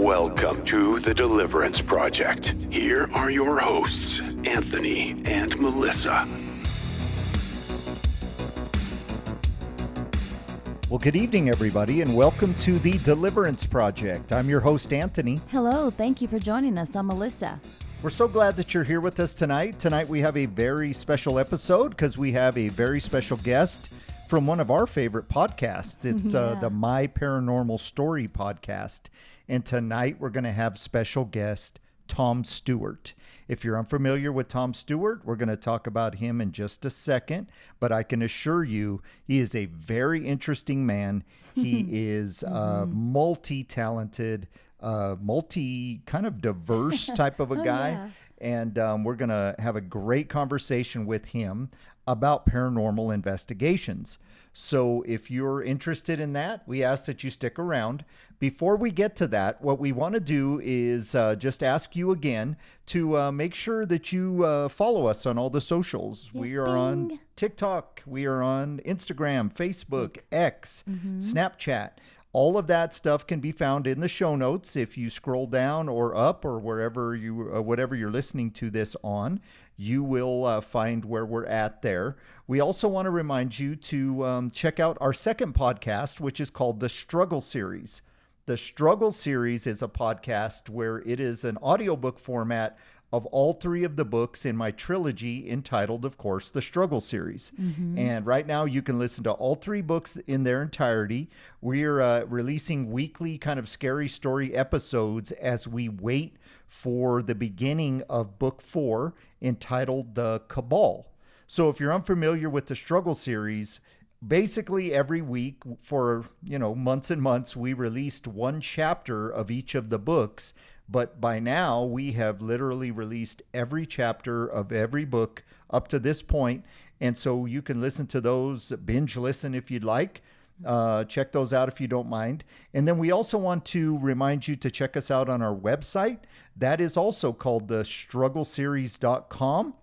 Welcome to the Deliverance Project. Here are your hosts, Anthony and Melissa. Well, good evening, everybody, and welcome to the Deliverance Project. I'm your host, Anthony. Hello, thank you for joining us. I'm Melissa. We're so glad that you're here with us tonight. Tonight we have a very special episode because we have a very special guest from one of our favorite podcasts. It's the My Paranormal Story podcast. And tonight we're going to have special guest Tom Stewart. If you're unfamiliar with Tom Stewart, we're going to talk about him in just a second, but I can assure you he is a very interesting man. He is multi-talented, kind of diverse type of a guy. Yeah. And we're going to have a great conversation with him about paranormal investigations. So if you're interested in that, we ask that you stick around. Before we get to that, what we want to do is just ask you again to make sure that you follow us on all the socials. Yes, we are on TikTok. We are on Instagram, Facebook, X, Snapchat. All of that stuff can be found in the show notes if you scroll down or up or wherever whatever you're listening to this on. You will find where we're at there. We also want to remind you to check out our second podcast, which is called The Struggle Series. The Struggle Series is a podcast where it is an audiobook format of all three of the books in my trilogy entitled, of course, The Struggle Series. And right now you can listen to all three books in their entirety. We're releasing weekly kind of scary story episodes as we wait for the beginning of book 4 entitled The Cabal. So if you're unfamiliar with the Struggle Series, basically every week for, months and months, we released one chapter of each of the books. But by now, we have literally released every chapter of every book up to this point. And so you can listen to those, binge listen if you'd like. Check those out if you don't mind. And then we also want to remind you to check us out on our website. That is also called thestruggleseries.com.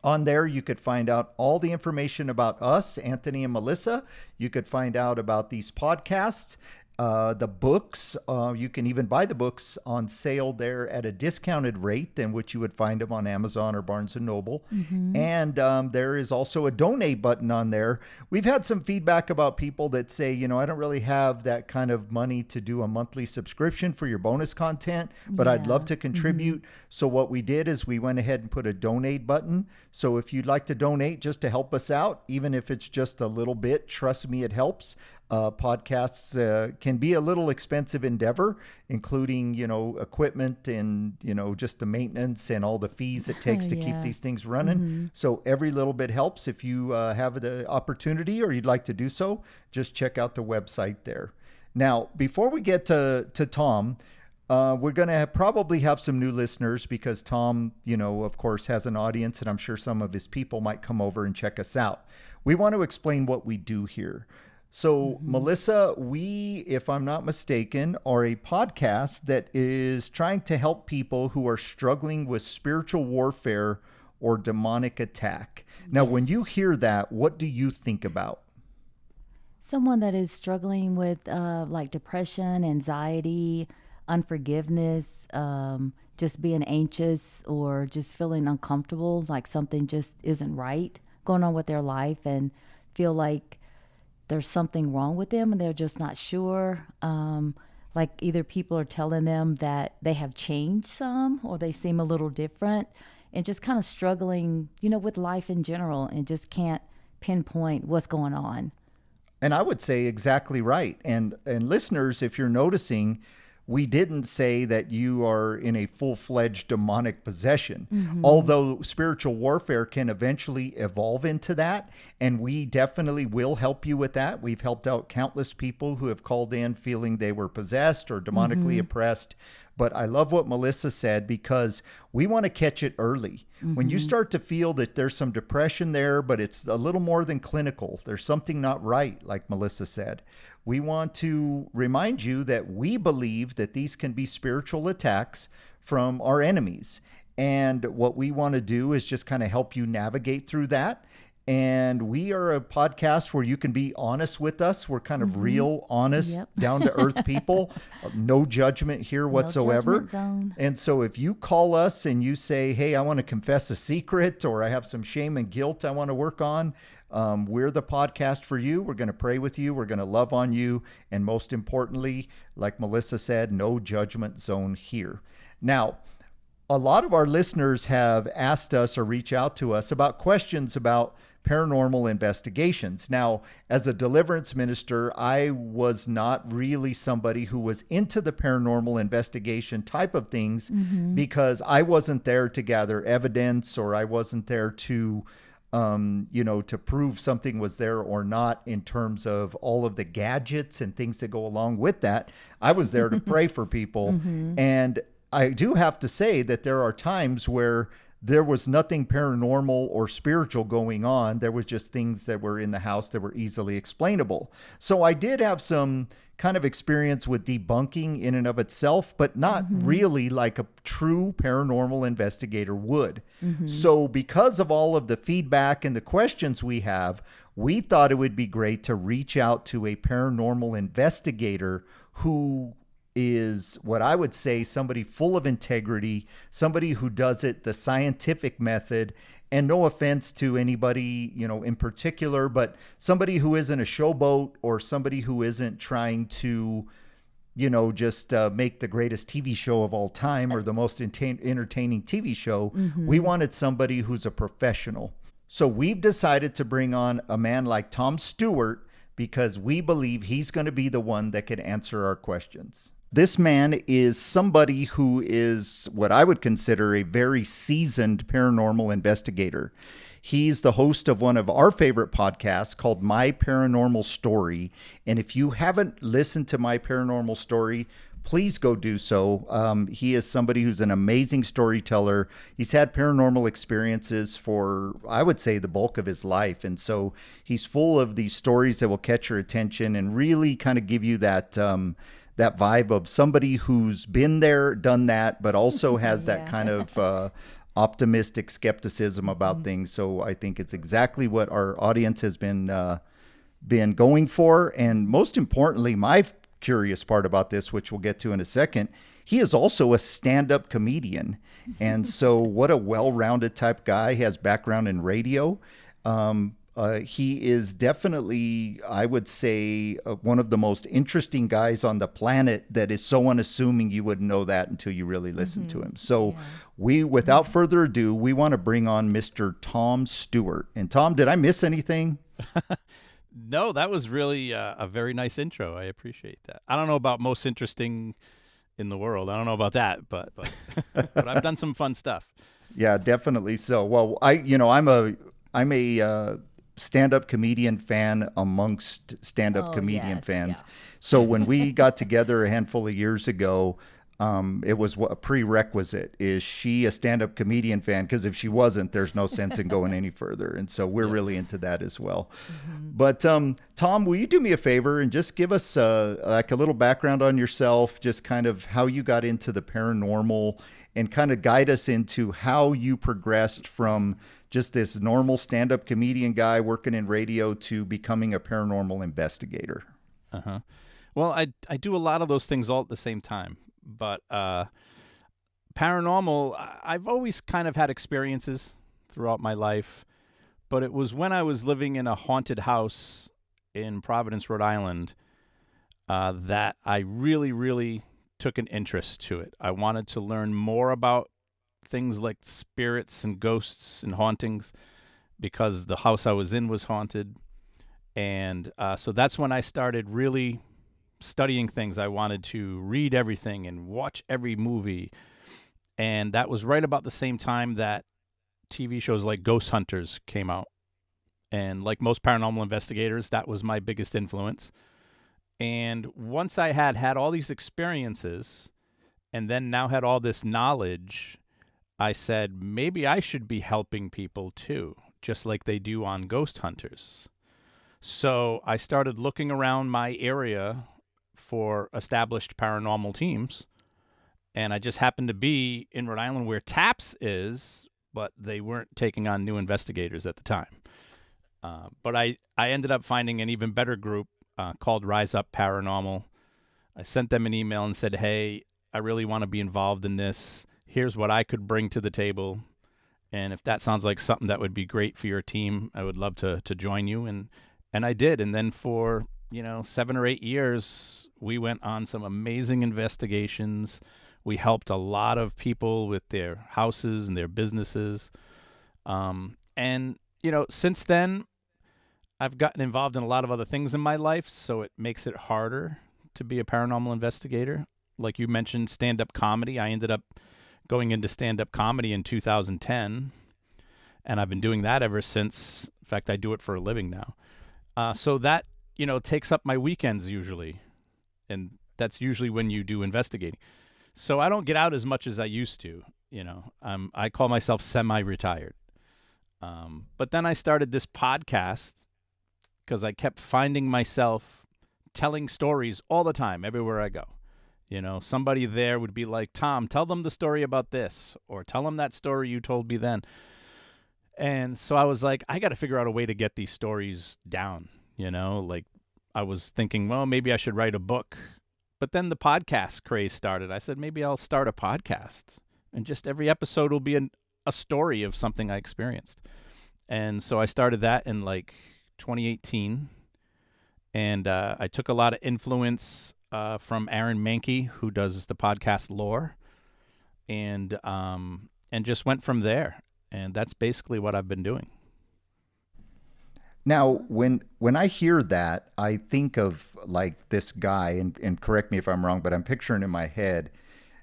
On there, you could find out all the information about us, Anthony and Melissa. You could find out about these podcasts. The books, you can even buy the books on sale there at a discounted rate than what you would find them on Amazon or Barnes & Noble. And there is also a donate button on there. We've had some feedback about people that say, I don't really have that kind of money to do a monthly subscription for your bonus content, but I'd love to contribute. So what we did is we went ahead and put a donate button. So if you'd like to donate just to help us out, even if it's just a little bit, trust me, it helps. Podcasts can be a little expensive endeavor, including, equipment and, just the maintenance and all the fees it takes to keep these things running. So every little bit helps. If you have the opportunity or you'd like to do so, just check out the website there. Now, before we get to Tom, we're going to probably have some new listeners because Tom, of course, has an audience, and I'm sure some of his people might come over and check us out. We want to explain what we do here. So, Melissa, we, if I'm not mistaken, are a podcast that is trying to help people who are struggling with spiritual warfare or demonic attack. Now, when you hear that, what do you think about? Someone that is struggling with like depression, anxiety, unforgiveness, just being anxious or just feeling uncomfortable, like something just isn't right going on with their life and feel like there's something wrong with them and they're just not sure. Like either people are telling them that they have changed some or they seem a little different and just kind of struggling, with life in general and just can't pinpoint what's going on. And I would say exactly right. And listeners, if you're noticing, we didn't say that you are in a full-fledged demonic possession, although spiritual warfare can eventually evolve into that. And we definitely will help you with that. We've helped out countless people who have called in feeling they were possessed or demonically oppressed. But I love what Melissa said because we want to catch it early. When you start to feel that there's some depression there, but it's a little more than clinical, there's something not right, like Melissa said. We want to remind you that we believe that these can be spiritual attacks from our enemies. And what we want to do is just kind of help you navigate through that And we are a podcast where you can be honest with us. We're kind of real, honest, Yep. down to earth people. No judgment here whatsoever. judgment zone. And so if you call us and you say, hey, I want to confess a secret, or I have some shame and guilt I want to work on, we're the podcast for you. We're going to pray with you. We're going to love on you. And most importantly, like Melissa said, no judgment zone here. Now, a lot of our listeners have asked us or reach out to us about questions about paranormal investigations. Now, as a deliverance minister, I was not really somebody who was into the paranormal investigation type of things because I wasn't there to gather evidence, or I wasn't there to, to prove something was there or not in terms of all of the gadgets and things that go along with that. I was there to pray for people. And I do have to say that there are times where there was nothing paranormal or spiritual going on. There was just things that were in the house that were easily explainable. So I did have some kind of experience with debunking in and of itself, but not really like a true paranormal investigator would. So because of all of the feedback and the questions we have, we thought it would be great to reach out to a paranormal investigator who is what I would say somebody full of integrity, somebody who does it the scientific method, and no offense to anybody, in particular, but somebody who isn't a showboat, or somebody who isn't trying to, just make the greatest TV show of all time or the most entertaining TV show. We wanted somebody who's a professional. So we've decided to bring on a man like Tom Stewart because we believe he's going to be the one that can answer our questions. This man is somebody who is what I would consider a very seasoned paranormal investigator. He's the host of one of our favorite podcasts called My Paranormal Story. And if you haven't listened to My Paranormal Story, please go do so. He is somebody who's an amazing storyteller. He's had paranormal experiences for, I would say, the bulk of his life. And so he's full of these stories that will catch your attention and really kind of give you that that vibe of somebody who's been there, done that, but also has that kind of optimistic skepticism about things. So I think it's exactly what our audience has been going for. And most importantly, my curious part about this, which we'll get to in a second, he is also a stand-up comedian. And so what a well-rounded type guy. He has background in radio. He is definitely, I would say, one of the most interesting guys on the planet that is so unassuming you wouldn't know that until you really listen to him. So without further ado, we want to bring on Mr. Tom Stewart. And Tom, did I miss anything? No, that was really a very nice intro. I appreciate that. I don't know about most interesting in the world. I don't know about that, but but I've done some fun stuff. Yeah, definitely so. Well, I'm a stand-up comedian fan amongst stand-up comedian fans. Yeah. So when we got together a handful of years ago, it was a prerequisite. Is she a stand-up comedian fan? Because if she wasn't, there's no sense in going any further. And so we're really into that as well. But Tom, will you do me a favor and just give us like a little background on yourself, just kind of how you got into the paranormal, and kind of guide us into how you progressed from just this normal stand-up comedian guy working in radio to becoming a paranormal investigator. Well, I do a lot of those things all at the same time. But paranormal, I've always kind of had experiences throughout my life. But it was when I was living in a haunted house in Providence, Rhode Island, that I really, really took an interest to it. I wanted to learn more about things like spirits and ghosts and hauntings because the house I was in was haunted. And so that's when I started really studying things. I wanted to read everything and watch every movie. And that was right about the same time that TV shows like Ghost Hunters came out. And like most paranormal investigators, that was my biggest influence. And once I had all these experiences and then now had all this knowledge, I said, maybe I should be helping people too, just like they do on Ghost Hunters. So I started looking around my area for established paranormal teams, and I just happened to be in Rhode Island where TAPS is, but they weren't taking on new investigators at the time. But I ended up finding an even better group called Rise Up Paranormal. I sent them an email and said, hey, I really want to be involved in this. Here's what I could bring to the table. And if that sounds like something that would be great for your team, I would love to join you. And I did. And then for, 7 or 8 years, we went on some amazing investigations. We helped a lot of people with their houses and their businesses. And since then, I've gotten involved in a lot of other things in my life, so it makes it harder to be a paranormal investigator. Like you mentioned, stand-up comedy. I ended up going into stand-up comedy in 2010, and I've been doing that ever since. In fact, I do it for a living now. So that, takes up my weekends usually, and that's usually when you do investigating. So I don't get out as much as I used to. I call myself semi-retired. But then I started this podcast because I kept finding myself telling stories all the time, everywhere I go. Somebody there would be like, Tom, tell them the story about this, or tell them that story you told me then. And so I was like, I got to figure out a way to get these stories down. Like I was thinking, well, maybe I should write a book. But then the podcast craze started. I said, maybe I'll start a podcast, and just every episode will be a story of something I experienced. And so I started that in like 2018. And I took a lot of influence from Aaron Mahnke, who does the podcast Lore, and just went from there. And that's basically what I've been doing. Now, when I hear that, I think of like this guy, and correct me if I'm wrong, but I'm picturing in my head,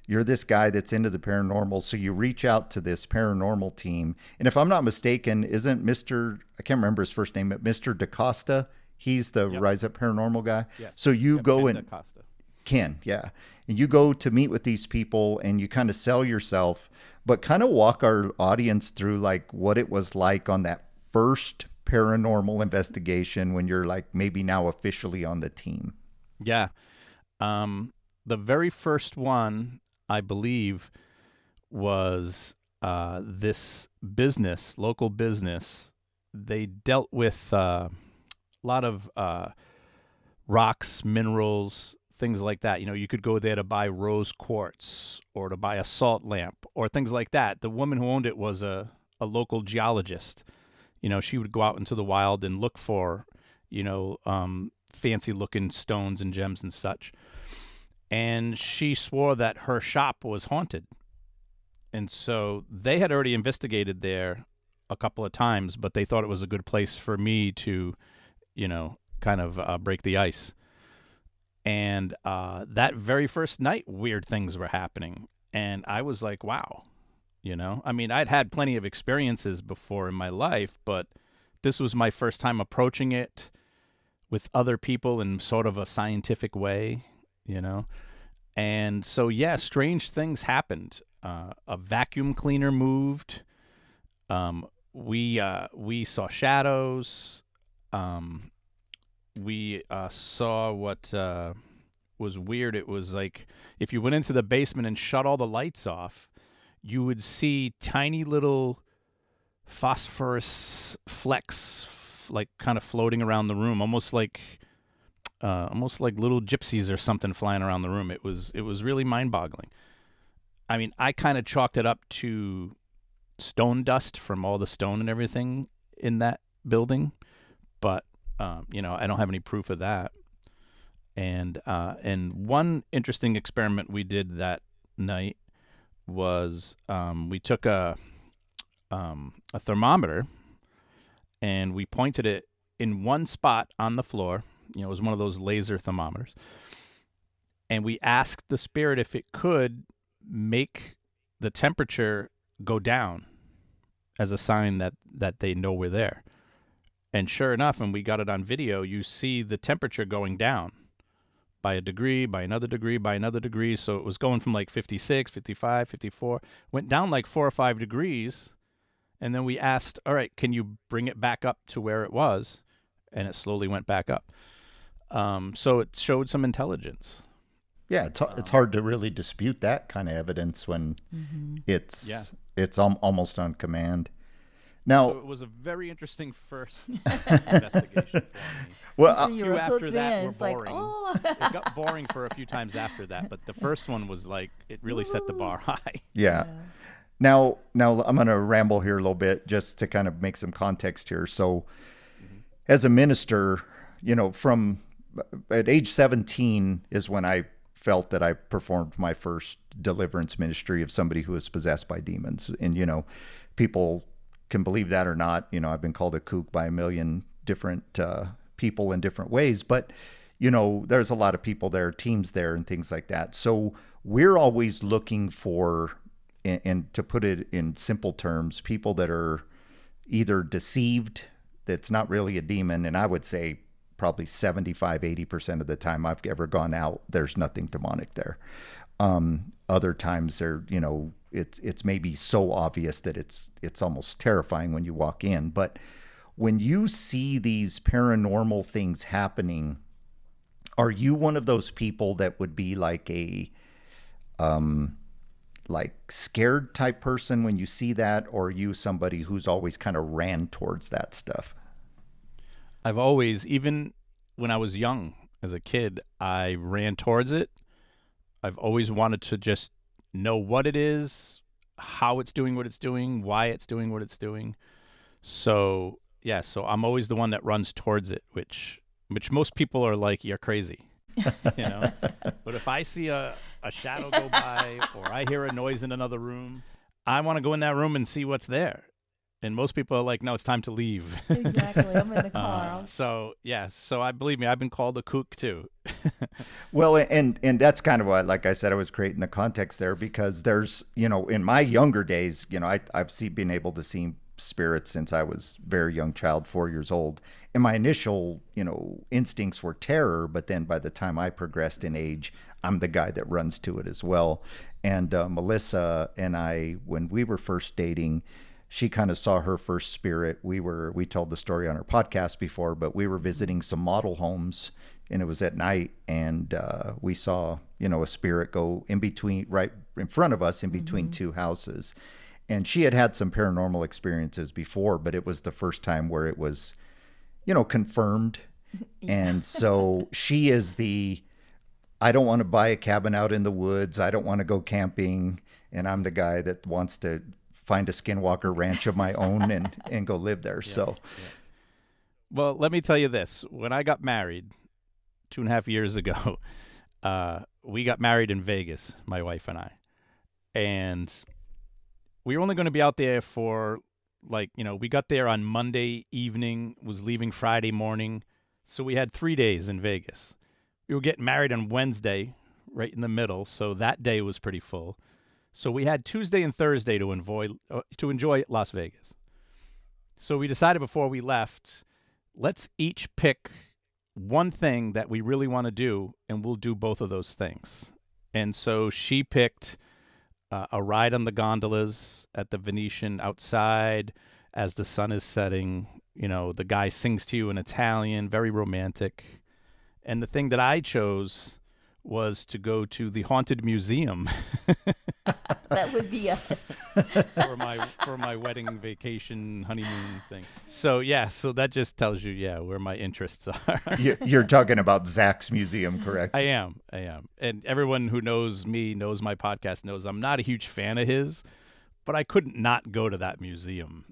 you're this guy that's into the paranormal, so you reach out to this paranormal team. And if I'm not mistaken, isn't I can't remember his first name, but Mr. DaCosta, he's the Rise Up Paranormal guy. Yes. So you go Ken and DaCosta. Ken, yeah. And you go to meet with these people and you kind of sell yourself, but kind of walk our audience through like what it was like on that first paranormal investigation when you're like maybe now officially on the team. Yeah. The very first one, I believe, was this local business. They dealt with a lot of rocks, minerals, things like that. You could go there to buy rose quartz or to buy a salt lamp or things like that. The woman who owned it was a local geologist. She would go out into the wild and look for, fancy looking stones and gems and such. And she swore that her shop was haunted. And so they had already investigated there a couple of times, but they thought it was a good place for me to, kind of break the ice. And that very first night, weird things were happening. And I was like, wow. I'd had plenty of experiences before in my life, but this was my first time approaching it with other people in sort of a scientific way, And so, yeah, strange things happened. A vacuum cleaner moved. We saw shadows. We saw what was weird. It was like if you went into the basement and shut all the lights off, you would see tiny little phosphorus flecks, like kind of floating around the room, almost like little gypsies or something flying around the room. It was really mind-boggling. I kind of chalked it up to stone dust from all the stone and everything in that building, but I don't have any proof of that. And one interesting experiment we did that night was we took a thermometer and we pointed it in one spot on the floor. It was one of those laser thermometers. And we asked the spirit if it could make the temperature go down as a sign that they know we're there. And sure enough, when we got it on video, you see the temperature going down by a degree, by another degree, by another degree. So it was going from like 56, 55, 54, went down like 4 or 5 degrees. And then we asked, all right, can you bring it back up to where it was? And it slowly went back up. So it showed some intelligence. Yeah, it's hard to really dispute that kind of evidence when it's almost on command. Now, So it was a very interesting first investigation for me. well, So you few were after hooked that in. were It's like, boring. oh. It got boring for a few times after that, but the first one was like, it really set the bar high. yeah. Now I'm going to ramble here a little bit just to kind of make some context here. So, as a minister, from at age 17 is when I felt that I performed my first deliverance ministry of somebody who was possessed by demons. And, people can believe that or not. I've been called a kook by a million different people in different ways, but, there's a lot of people there, teams there, and things like that. So we're always looking for, and to put it in simple terms, people that are either deceived, that's not really a demon. And I would say probably 75-80% of the time I've ever gone out, there's nothing demonic there. Other times there, it's maybe so obvious that it's almost terrifying when you walk in. But when you see these paranormal things happening, are you one of those people that would be like a scared type person when you see that, or are you somebody who's always kind of ran towards that stuff? I've always, even when I was young as a kid, I ran towards it. I've always wanted to just know what it is, how it's doing what it's doing, why it's doing what it's doing. So, yeah, so I'm always the one that runs towards it, which most people are like, you're crazy. But if I see a shadow go by or I hear a noise in another room, I want to go in that room and see what's there. And most people are like, no, it's time to leave. Exactly. I'm in the car. So I believe me, I've been called a kook too. Well, and that's kind of what, like I said, I was creating the context there, because there's, in my younger days, I've been able to see spirits since I was a very young child, 4 years old. And my initial, instincts were terror. But then by the time I progressed in age, I'm the guy that runs to it as well. And Melissa and I, when we were first dating, she kind of saw her first spirit. We told the story on our podcast before, but we were visiting some model homes, and it was at night, and we saw, a spirit go in between, right in front of us, in between two houses. And she had some paranormal experiences before, but it was the first time where it was, confirmed. And so she is I don't want to buy a cabin out in the woods. I don't want to go camping. And I'm the guy that wants to find a skinwalker ranch of my own and go live there. Yeah, so, yeah. Well, let me tell you this. When I got married 2.5 years ago, we got married in Vegas, my wife and I. And we were only going to be out there for we got there on Monday evening, was leaving Friday morning. So we had 3 days in Vegas. We were getting married on Wednesday, right in the middle. So that day was pretty full. So we had Tuesday and Thursday to enjoy Las Vegas. So we decided before we left, let's each pick one thing that we really want to do, and we'll do both of those things. And so she picked a ride on the gondolas at the Venetian outside as the sun is setting. The guy sings to you in Italian, very romantic. And the thing that I chose was to go to the Haunted Museum. That would be us. for my wedding vacation honeymoon thing. So so that just tells you where my interests are. You're talking about Zach's museum, correct? I am. And everyone who knows me, knows my podcast, knows I'm not a huge fan of his, but I couldn't not go to that museum,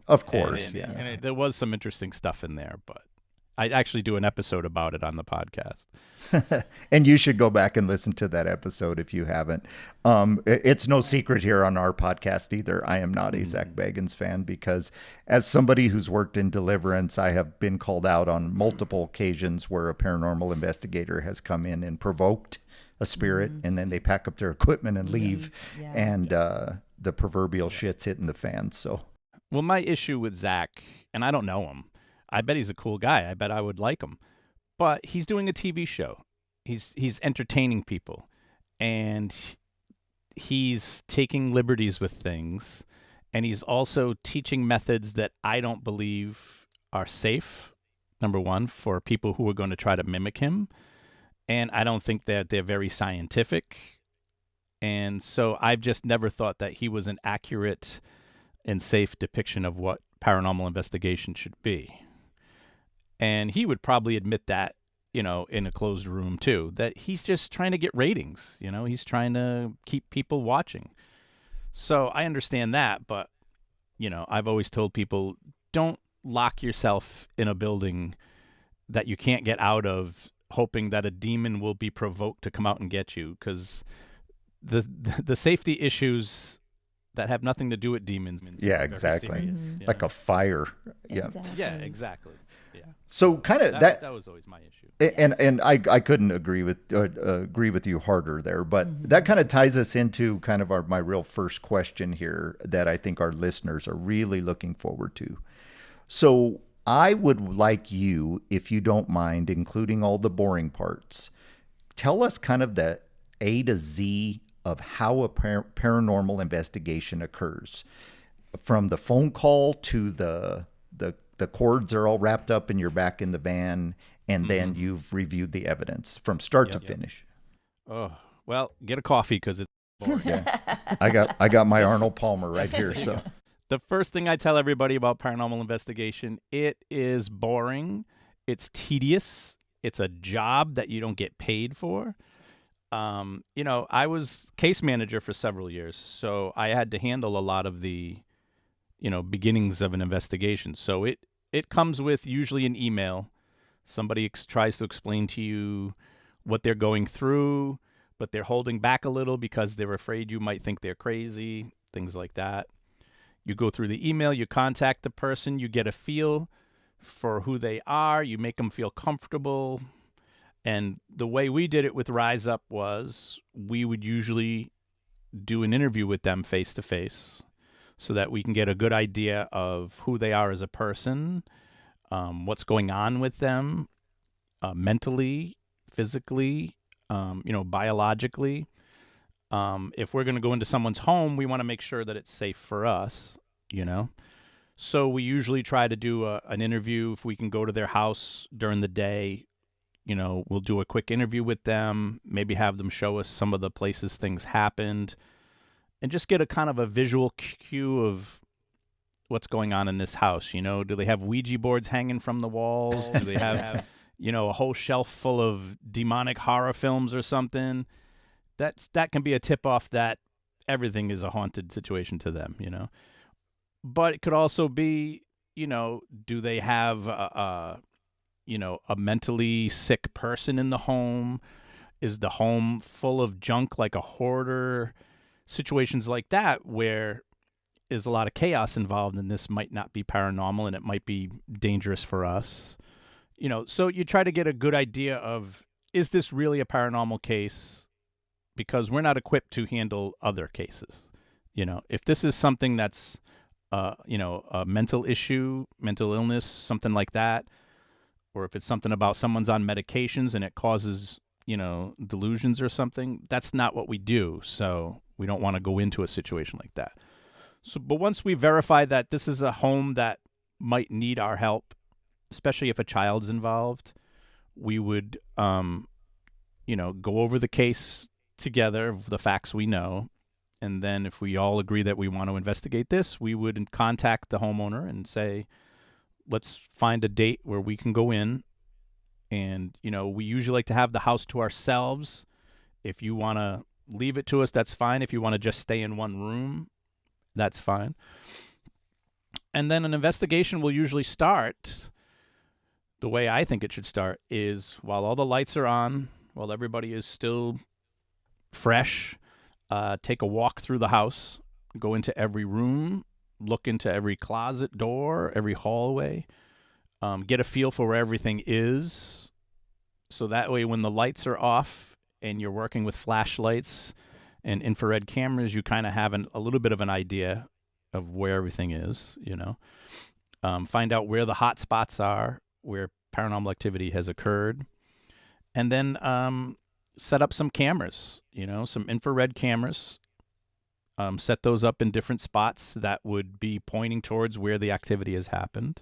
Of course, and there was some interesting stuff in there, but I'd actually do an episode about it on the podcast. And you should go back and listen to that episode if you haven't. It's no secret here on our podcast either. I am not a Zach Bagans fan, because as somebody who's worked in Deliverance, I have been called out on multiple occasions where a paranormal investigator has come in and provoked a spirit, and then they pack up their equipment and leave, and the proverbial shit's hitting the fan. So, well, my issue with Zach, and I don't know him, I bet he's a cool guy. I bet I would like him. But he's doing a TV show. He's entertaining people. And he's taking liberties with things. And he's also teaching methods that I don't believe are safe, number one, for people who are going to try to mimic him. And I don't think that they're very scientific. And so I've just never thought that he was an accurate and safe depiction of what paranormal investigation should be. And he would probably admit that, in a closed room too, that he's just trying to get ratings. He's trying to keep people watching. So I understand that, but, I've always told people, don't lock yourself in a building that you can't get out of, hoping that a demon will be provoked to come out and get you, because the safety issues that have nothing to do with demons. Yeah, exactly. Like a fire. Yeah. Exactly. Yeah, exactly. Yeah. So kind of that was always my issue. And I couldn't agree with you harder there, but that kind of ties us into kind of my real first question here that I think our listeners are really looking forward to. So I would like you, if you don't mind, including all the boring parts, tell us kind of the A to Z of how a paranormal investigation occurs, from the phone call to the cords are all wrapped up and you're back in the van, and then you've reviewed the evidence from start to finish. Oh, well, get a coffee because it's boring. Yeah. I got my Arnold Palmer right here. So the first thing I tell everybody about paranormal investigation, it is boring. It's tedious. It's a job that you don't get paid for. I was case manager for several years, so I had to handle a lot of the, beginnings of an investigation. So it comes with usually an email. Somebody tries to explain to you what they're going through, but they're holding back a little because they're afraid you might think they're crazy, things like that. You go through the email, you contact the person, you get a feel for who they are, you make them feel comfortable. And the way we did it with Rise Up was we would usually do an interview with them face to face so that we can get a good idea of who they are as a person, what's going on with them mentally, physically, biologically. If we're going to go into someone's home, we want to make sure that it's safe for us, So we usually try to do an interview. If we can go to their house during the day, we'll do a quick interview with them, maybe have them show us some of the places things happened, and just get a kind of a visual cue of what's going on in this house. Do they have Ouija boards hanging from the walls? Do they have, a whole shelf full of demonic horror films or something? That can be a tip-off that everything is a haunted situation to them, But it could also be, do they have a mentally sick person in the home? Is the home full of junk like a hoarder? Situations like that where there's a lot of chaos involved, and this might not be paranormal and it might be dangerous for us. So you try to get a good idea of, is this really a paranormal case? Because we're not equipped to handle other cases. If this is something that's, a mental issue, mental illness, something like that, or if it's something about someone's on medications and it causes, delusions or something, that's not what we do. So we don't want to go into a situation like that. So, but once we verify that this is a home that might need our help, especially if a child's involved, we would, go over the case together, the facts we know. And then if we all agree that we want to investigate this, we would contact the homeowner and say, let's find a date where we can go in. And, we usually like to have the house to ourselves. If you want to leave it to us, that's fine. If you want to just stay in one room, that's fine. And then an investigation will usually start. The way I think it should start is while all the lights are on, while everybody is still fresh, take a walk through the house, go into every room, look into every closet door, every hallway, get a feel for where everything is. So that way when the lights are off and you're working with flashlights and infrared cameras, you kind of have a little bit of an idea of where everything is, find out where the hot spots are, where paranormal activity has occurred, and then set up some cameras, some infrared cameras, set those up in different spots that would be pointing towards where the activity has happened.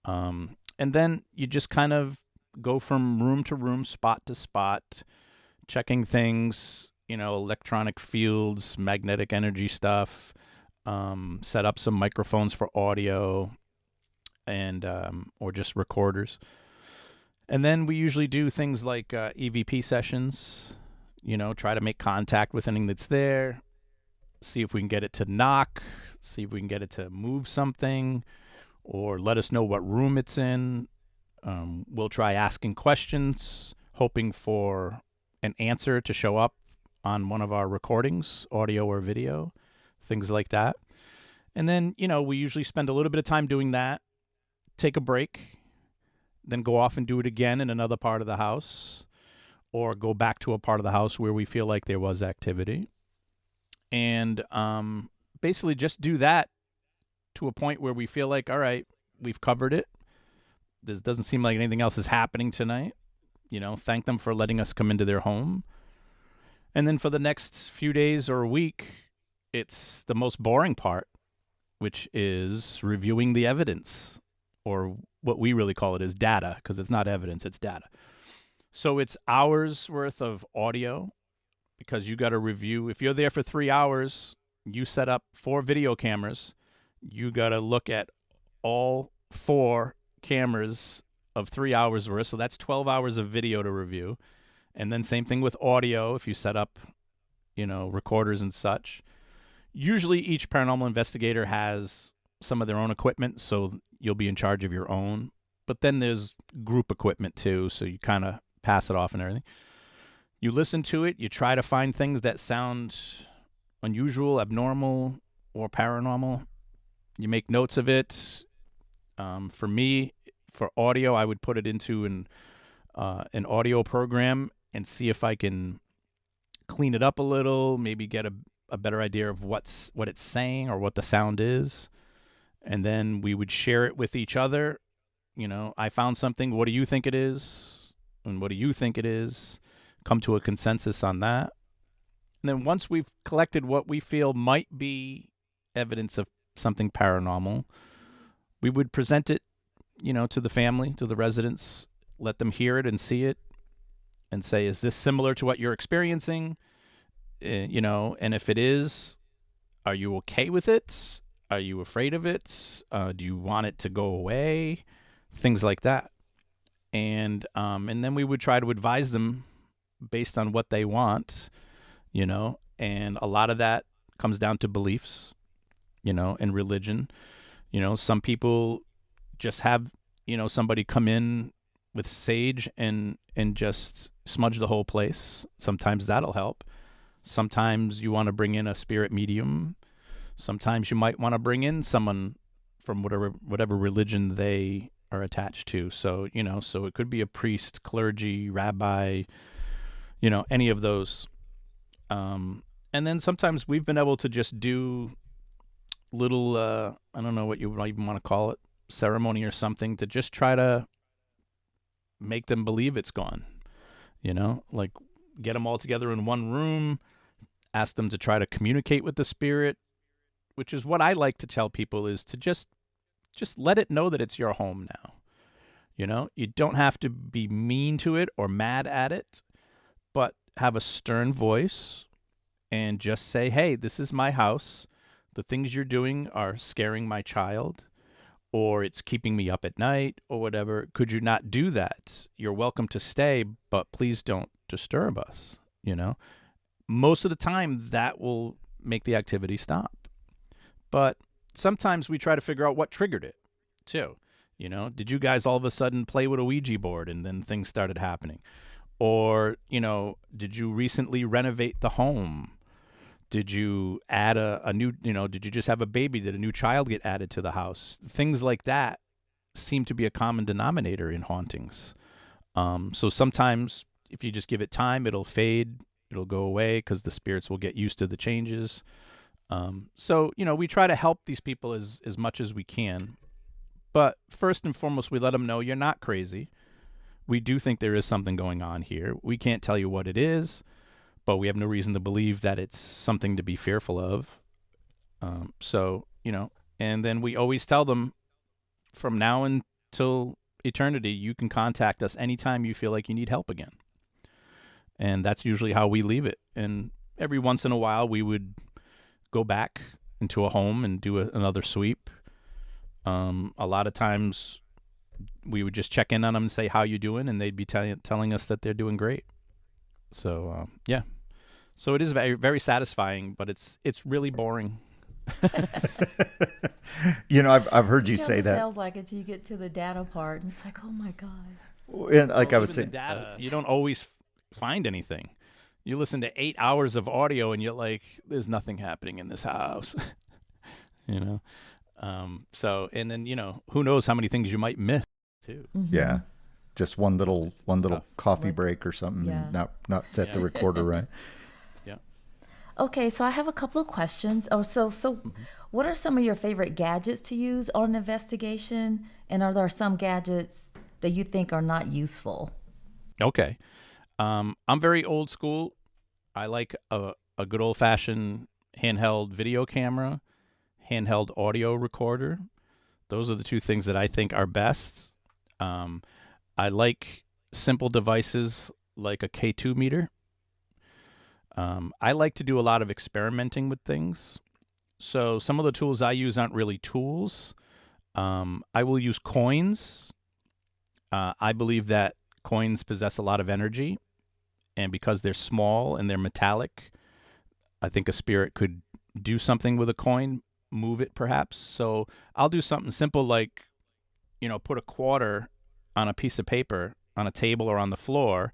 And then you just kind of go from room to room, spot to spot, checking things, electronic fields, magnetic energy stuff, set up some microphones for audio and or just recorders. And then we usually do things like EVP sessions, try to make contact with anything that's there, see if we can get it to knock, see if we can get it to move something, or let us know what room it's in. We'll try asking questions, hoping for an answer to show up on one of our recordings, audio or video, things like that. And then, we usually spend a little bit of time doing that, take a break, then go off and do it again in another part of the house, or go back to a part of the house where we feel like there was activity. And basically just do that to a point where we feel like, all right, we've covered it. There doesn't seem like anything else is happening tonight. Thank them for letting us come into their home. And then for the next few days or a week, it's the most boring part, which is reviewing the evidence, or what we really call it is data, because it's not evidence, it's data. So it's hours worth of audio, because you got to review. If you're there for 3 hours, you set up 4 video cameras, you got to look at all 4 cameras of 3 hours worth. So that's 12 hours of video to review. And then same thing with audio. If you set up, recorders and such, usually each paranormal investigator has some of their own equipment, so you'll be in charge of your own. But then there's group equipment too, so you kind of pass it off and everything. You listen to it, you try to find things that sound unusual, abnormal, or paranormal. You make notes of it. For me, for audio, I would put it into an audio program and see if I can clean it up a little, maybe get a better idea of what it's saying or what the sound is. And then we would share it with each other. I found something. What do you think it is? And what do you think it is? Come to a consensus on that. And then once we've collected what we feel might be evidence of something paranormal, we would present it, to the family, to the residents, let them hear it and see it and say, is this similar to what you're experiencing? And if it is, are you okay with it? Are you afraid of it? Do you want it to go away? Things like that. And then we would try to advise them based on what they want, and a lot of that comes down to beliefs, and religion. Some people just have, somebody come in with sage and just smudge the whole place. Sometimes that'll help. Sometimes you want to bring in a spirit medium. Sometimes you might want to bring in someone from whatever religion they are attached to. So, so it could be a priest, clergy, rabbi, any of those. And then sometimes we've been able to just do little, I don't know what you might even want to call it, ceremony or something, to just try to make them believe it's gone. Like get them all together in one room, ask them to try to communicate with the spirit, which is what I like to tell people, is to just let it know that it's your home now. You don't have to be mean to it or mad at it, but have a stern voice and just say, hey, this is my house. The things you're doing are scaring my child, or it's keeping me up at night, or whatever. Could you not do that? You're welcome to stay, but please don't disturb us. Most of the time that will make the activity stop. But sometimes we try to figure out what triggered it too. Did you guys all of a sudden play with a Ouija board and then things started happening? Or, did you recently renovate the home? Did you add a new, did you just have a baby? Did a new child get added to the house? Things like that seem to be a common denominator in hauntings. So sometimes if you just give it time, it'll fade, it'll go away because the spirits will get used to the changes. So, we try to help these people as much as we can. But first and foremost, we let them know you're not crazy. We do think there is something going on here. We can't tell you what it is, but we have no reason to believe that it's something to be fearful of. So, and then we always tell them from now until eternity, you can contact us anytime you feel like you need help again. And that's usually how we leave it. And every once in a while, we would go back into a home and do another sweep. A lot of times we would just check in on them and say, how you doing? And they'd be telling us that they're doing great. So, yeah. So it is very, very satisfying, but it's really boring. I've heard you say it that. Sounds like it till you get to the data part, and it's like, oh my god. And like I was saying, data, you don't always find anything. You listen to 8 hours of audio, and you're like, "There's nothing happening in this house," So, and then who knows how many things you might miss too. Mm-hmm. Yeah, just one little coffee break or something, and not set the recorder right. Yeah. Okay, so I have a couple of questions. What are some of your favorite gadgets to use on an investigation? And are there some gadgets that you think are not useful? Okay. I'm very old school. I like a good old-fashioned handheld video camera, handheld audio recorder. Those are the two things that I think are best. I like simple devices like a K2 meter. I like to do a lot of experimenting with things. So some of the tools I use aren't really tools. I will use coins. I believe that coins possess a lot of energy. And because they're small and they're metallic, I think a spirit could do something with a coin, move it perhaps. So I'll do something simple like, put a quarter on a piece of paper on a table or on the floor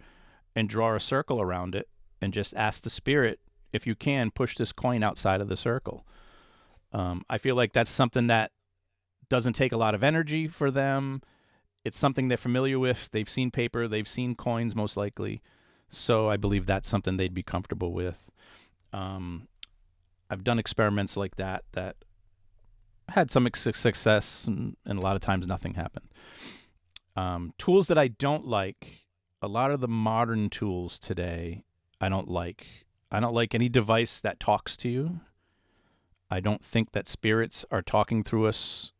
and draw a circle around it and just ask the spirit, if you can, push this coin outside of the circle. I feel like that's something that doesn't take a lot of energy for them. It's something they're familiar with. They've seen paper. They've seen coins most likely. So I believe that's something they'd be comfortable with. I've done experiments like that had some success, and a lot of times nothing happened. Tools that I don't like, a lot of the modern tools today, I don't like. I don't like any device that talks to you. I don't think that spirits are talking through us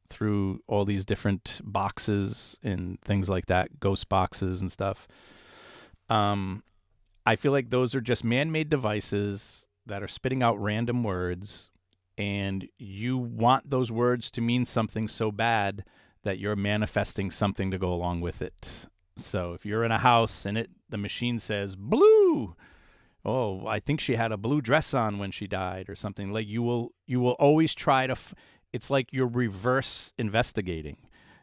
through all these different boxes and things like that, ghost boxes and stuff. I feel like those are just man-made devices that are spitting out random words, and you want those words to mean something so bad that you're manifesting something to go along with it. So if you're in a house and the machine says blue, oh, I think she had a blue dress on when she died or something, like you will always try to it's like you're reverse investigating.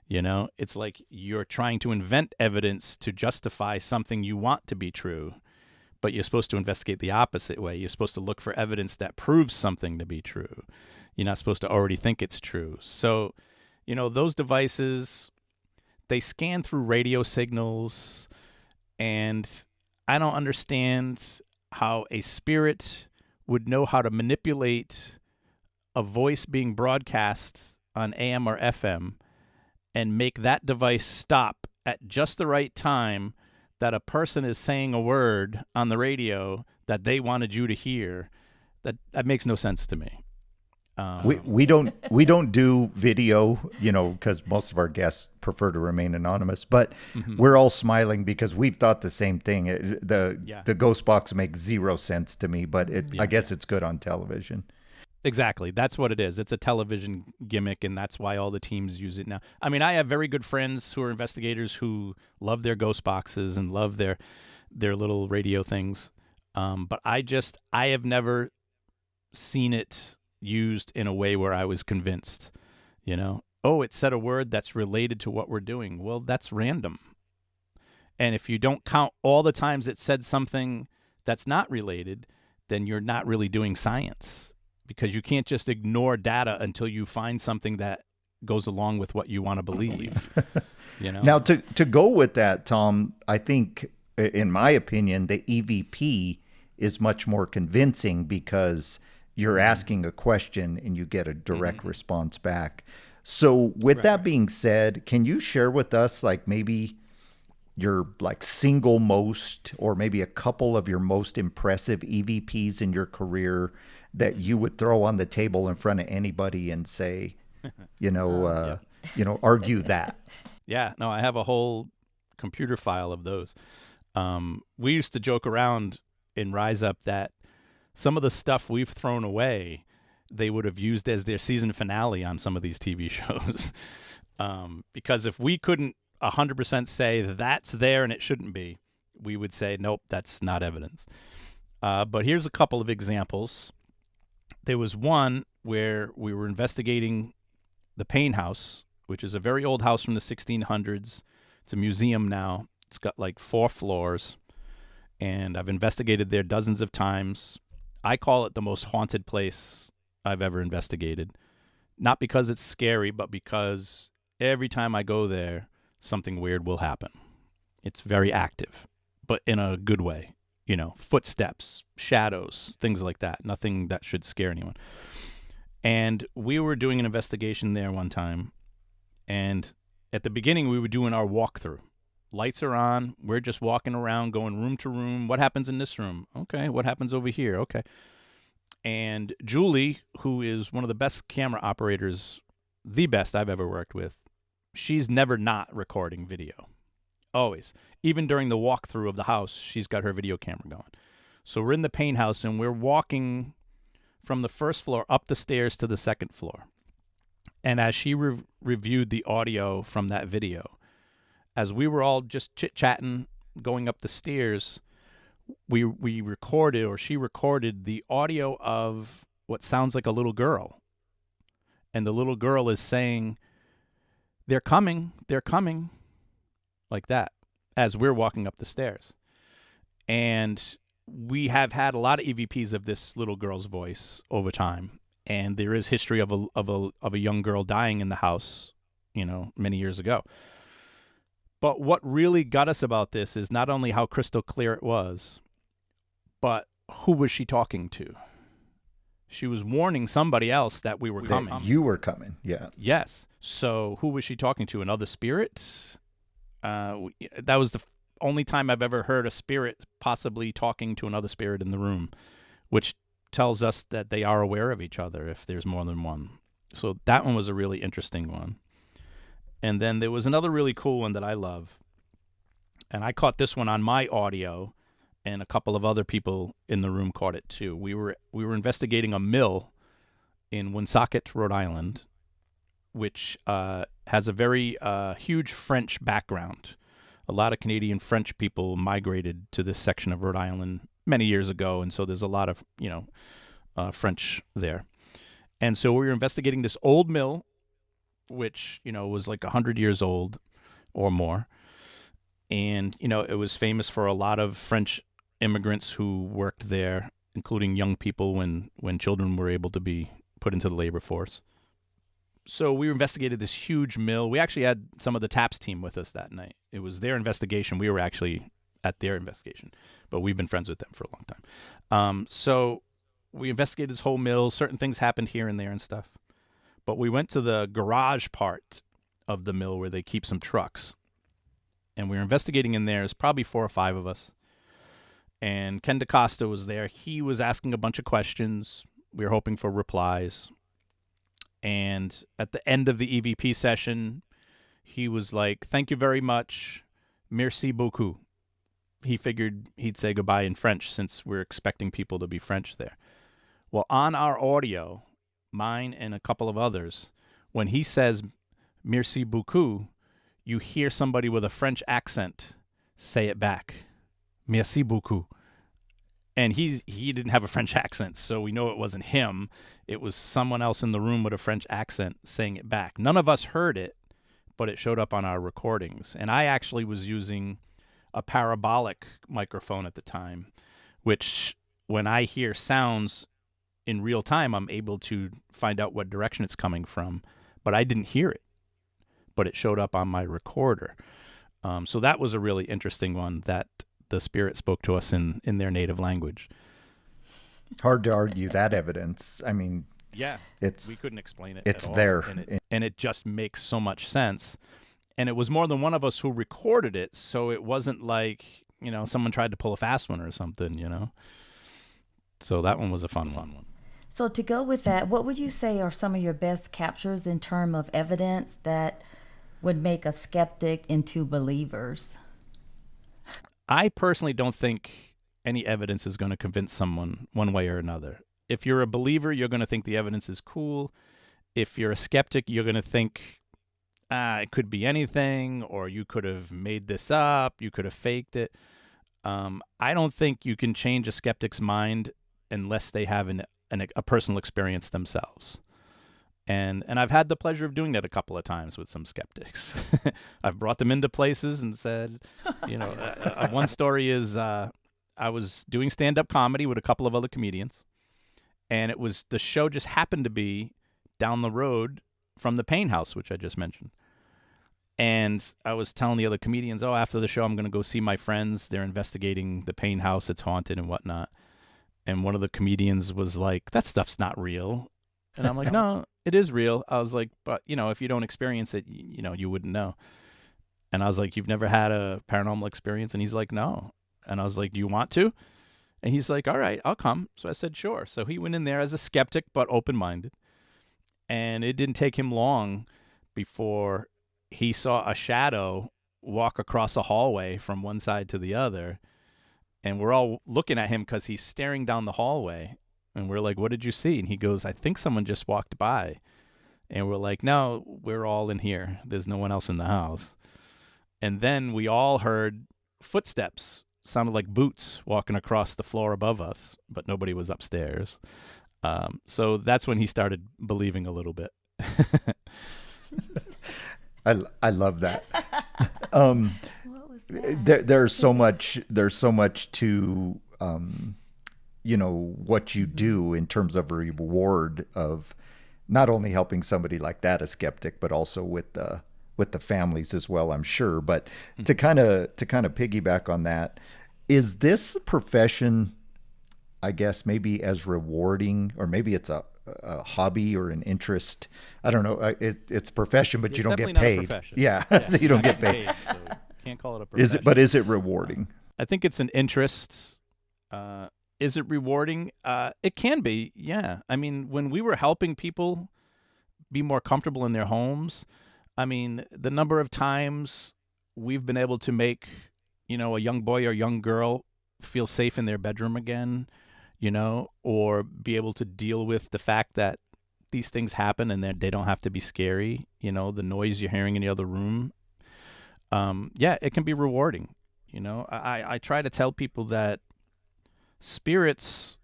It's like you're trying to invent evidence to justify something you want to be true, but you're supposed to investigate the opposite way. You're supposed to look for evidence that proves something to be true. You're not supposed to already think it's true. So, those devices, they scan through radio signals, and I don't understand how a spirit would know how to manipulate a voice being broadcast on AM or FM and make that device stop at just the right time that a person is saying a word on the radio that they wanted you to hear. That makes no sense to me. We don't do video, because most of our guests prefer to remain anonymous. But we're all smiling because we've thought the same thing. The ghost box makes zero sense to me, but I guess it's good on television. Exactly. That's what it is. It's a television gimmick, and that's why all the teams use it now. I mean, I have very good friends who are investigators who love their ghost boxes and love their little radio things. But I have never seen it used in a way where I was convinced, oh, it said a word that's related to what we're doing. Well, that's random. And if you don't count all the times it said something that's not related, then you're not really doing science. Because you can't just ignore data until you find something that goes along with what you want to believe. Now, to go with that, Tom, I think, in my opinion, the EVP is much more convincing because you're asking a question and you get a direct response back. So with that being said, can you share with us maybe your single most, or maybe a couple of your most impressive EVPs in your career that you would throw on the table in front of anybody and say, argue that? Yeah, no, I have a whole computer file of those. We used to joke around in Rise Up that some of the stuff we've thrown away they would have used as their season finale on some of these TV shows. Because if we couldn't 100% say that's there and it shouldn't be, we would say, nope, that's not evidence. But here's a couple of examples. There was one where we were investigating the Payne House, which is a very old house from the 1600s. It's a museum now. It's got like 4 floors, and I've investigated there dozens of times. I call it the most haunted place I've ever investigated. Not because it's scary, but because every time I go there, something weird will happen. It's very active, but in a good way. You know, footsteps, shadows, things like that. Nothing that should scare anyone. And we were doing an investigation there one time, and at the beginning we were doing our walkthrough. Lights are on. We're just walking around, going room to room. What happens in this room? Okay. What happens over here? Okay. And Julie, who is one of the best camera operators, the best I've ever worked with, she's never not recording video. Always. Even during the walkthrough of the house, she's got her video camera going. So we're in the Payne House, and we're walking from the first floor up the stairs to the second floor. And as she reviewed the audio from that video, as we were all just chit-chatting, going up the stairs, we recorded, or she recorded, the audio of what sounds like a little girl. And the little girl is saying, they're coming, like that, as we're walking up the stairs. And we have had a lot of EVPs of this little girl's voice over time. And there is history of a young girl dying in the house, many years ago. But what really got us about this is not only how crystal clear it was, but who was she talking to? She was warning somebody else that we were coming. You were coming, yeah. Yes. So who was she talking to? Another spirit? That was the only time I've ever heard a spirit possibly talking to another spirit in the room, which tells us that they are aware of each other if there's more than one. So that one was a really interesting one. And then there was another really cool one that I love. And I caught this one on my audio, and a couple of other people in the room caught it too. We were investigating a mill in Woonsocket, Rhode Island, which has a very huge French background. A lot of Canadian French people migrated to this section of Rhode Island many years ago, and so there's a lot of French there. And so we were investigating this old mill, which was like 100 years old or more, and it was famous for a lot of French immigrants who worked there, including young people when children were able to be put into the labor force. So we investigated this huge mill. We actually had some of the TAPS team with us that night. It was their investigation. We were actually at their investigation, but we've been friends with them for a long time. So we investigated this whole mill. Certain things happened here and there and stuff. But we went to the garage part of the mill where they keep some trucks. And we were investigating in there. There's probably 4 or 5 of us. And Ken DaCosta was there. He was asking a bunch of questions. We were hoping for replies. And at the end of the EVP session, he was like, "Thank you very much. Merci beaucoup." He figured he'd say goodbye in French since we're expecting people to be French there. Well, on our audio, mine and a couple of others, when he says "Merci beaucoup," you hear somebody with a French accent say it back. "Merci beaucoup." And he didn't have a French accent, so we know it wasn't him. It was someone else in the room with a French accent saying it back. None of us heard it, but it showed up on our recordings. And I actually was using a parabolic microphone at the time, which when I hear sounds in real time, I'm able to find out what direction it's coming from. But I didn't hear it, but it showed up on my recorder. So that was a really interesting one that the spirit spoke to us in their native language. Hard to argue that evidence. I mean, yeah, we couldn't explain it. It's at all. there. And it just makes so much sense. And it was more than one of us who recorded it, so it wasn't like, someone tried to pull a fast one or something, So that one was a fun one. So to go with that, what would you say are some of your best captures in terms of evidence that would make a skeptic into believers? I personally don't think any evidence is going to convince someone one way or another. If you're a believer, you're going to think the evidence is cool. If you're a skeptic, you're going to think, it could be anything, or you could have made this up, you could have faked it. I don't think you can change a skeptic's mind unless they have a personal experience themselves. And I've had the pleasure of doing that a couple of times with some skeptics. I've brought them into places and said, one story is I was doing stand-up comedy with a couple of other comedians, and the show just happened to be down the road from the Pain House, which I just mentioned. And I was telling the other comedians, after the show, I'm going to go see my friends. They're investigating the Pain House. It's haunted and whatnot. And one of the comedians was like, that stuff's not real. And I'm like, no, it is real. I was like, but, if you don't experience it, you wouldn't know. And I was like, you've never had a paranormal experience? And he's like, no. And I was like, do you want to? And he's like, all right, I'll come. So I said, sure. So he went in there as a skeptic, but open-minded. And it didn't take him long before he saw a shadow walk across a hallway from one side to the other. And we're all looking at him because he's staring down the hallway. And we're like, what did you see? And he goes, I think someone just walked by. And we're like, no, we're all in here. There's no one else in the house. And then we all heard footsteps, sounded like boots walking across the floor above us, but nobody was upstairs. So that's when he started believing a little bit. I love that. There's so much to what you do in terms of a reward of not only helping somebody like that, a skeptic, but also with the families as well, I'm sure. But to kind of piggyback on that, is this profession, I guess, maybe as rewarding, or maybe it's a hobby or an interest? I don't know. It's a profession, but you don't get paid. Yeah, so you don't get paid. So can't call it a profession. Is it rewarding? I think it's an interest. Is it rewarding? It can be, yeah. I mean, when we were helping people be more comfortable in their homes, I mean, the number of times we've been able to make, a young boy or young girl feel safe in their bedroom again, or be able to deal with the fact that these things happen and that they don't have to be scary, the noise you're hearing in the other room. It can be rewarding. I try to tell people that spirits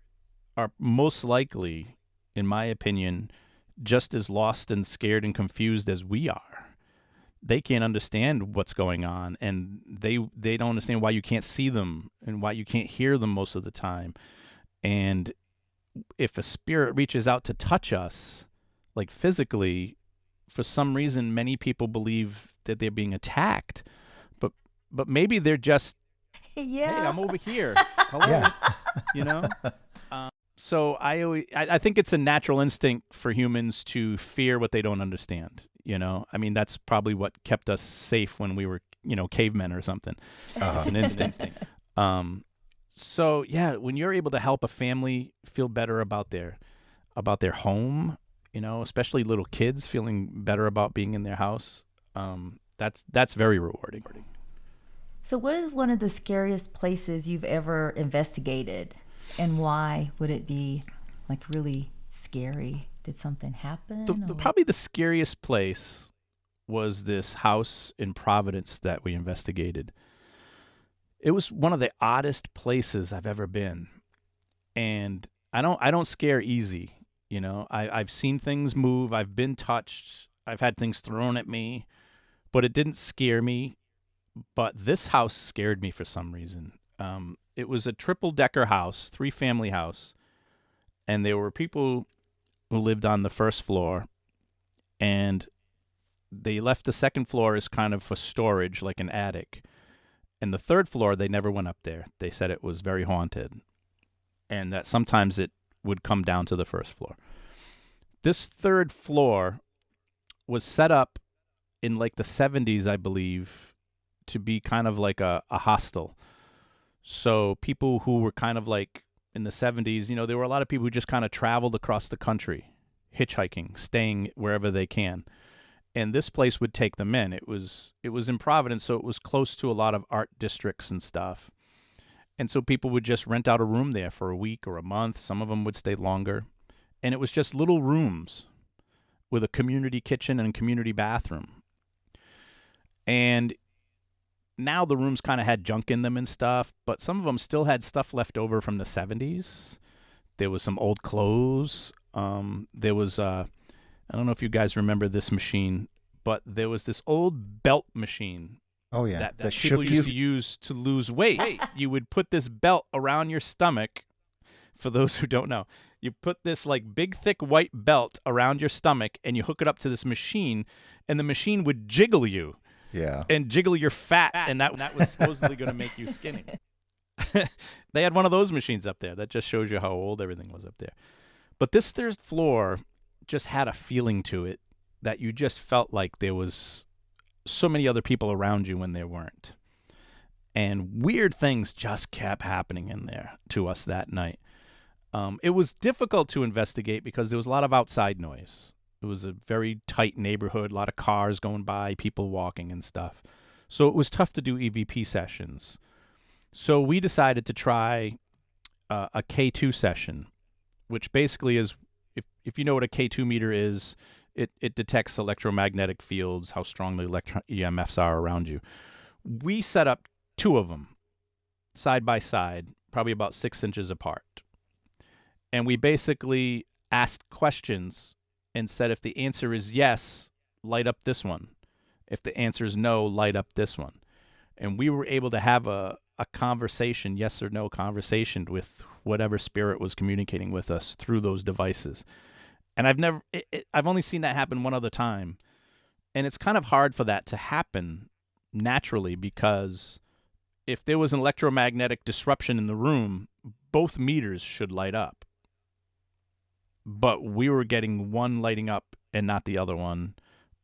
are most likely, in my opinion, just as lost and scared and confused as we are. They can't understand what's going on, and they don't understand why you can't see them and why you can't hear them most of the time. And if a spirit reaches out to touch us, like physically, for some reason, many people believe that they're being attacked, but maybe they're just, hey, I'm over here. Hello, So I think it's a natural instinct for humans to fear what they don't understand. I mean, that's probably what kept us safe when we were, cavemen or something. It's an instinct. So yeah, when you're able to help a family feel better about their home, especially little kids feeling better about being in their house, that's very rewarding. So what is one of the scariest places you've ever investigated, and why would it be like really scary? Did something happen? Probably the scariest place was this house in Providence that we investigated. It was one of the oddest places I've ever been. And I don't scare easy. I've seen things move. I've been touched. I've had things thrown at me, but it didn't scare me. But this house scared me for some reason. It was a triple-decker house, 3-family house, and there were people who lived on the first floor, and they left the second floor as kind of for storage, like an attic. And the third floor, they never went up there. They said it was very haunted, and that sometimes it would come down to the first floor. This third floor was set up in like the 70s, I believe, to be kind of like a hostel. So people who were kind of like in the 70s, there were a lot of people who just kind of traveled across the country, hitchhiking, staying wherever they can. And this place would take them in. It was in Providence, so it was close to a lot of art districts and stuff. And so people would just rent out a room there for a week or a month. Some of them would stay longer. And it was just little rooms with a community kitchen and a community bathroom. And now the rooms kind of had junk in them and stuff, but some of them still had stuff left over from the 70s. There was some old clothes. There was, I don't know if you guys remember this machine, but there was this old belt machine. Oh, yeah. That people used to use to lose weight. You would put this belt around your stomach. For those who don't know, you put this like big, thick white belt around your stomach and you hook it up to this machine, and the machine would jiggle you. Yeah. And jiggle your fat, and that was supposedly going to make you skinny. They had one of those machines up there. That just shows you how old everything was up there. But this third floor just had a feeling to it that you just felt like there was so many other people around you when there weren't. And weird things just kept happening in there to us that night. It was difficult to investigate because there was a lot of outside noise. It was a very tight neighborhood, a lot of cars going by, people walking and stuff. So it was tough to do EVP sessions. So we decided to try a K2 session, which basically is, if you know what a K2 meter is, it detects electromagnetic fields, how strong the EMFs are around you. We set up 2 of them side by side, probably about 6 inches apart. And we basically asked questions and said, if the answer is yes, light up this one. If the answer is no, light up this one. And we were able to have a conversation, yes or no conversation, with whatever spirit was communicating with us through those devices. And I've only seen that happen one other time. And it's kind of hard for that to happen naturally, because if there was an electromagnetic disruption in the room, both meters should light up. But we were getting one lighting up and not the other one,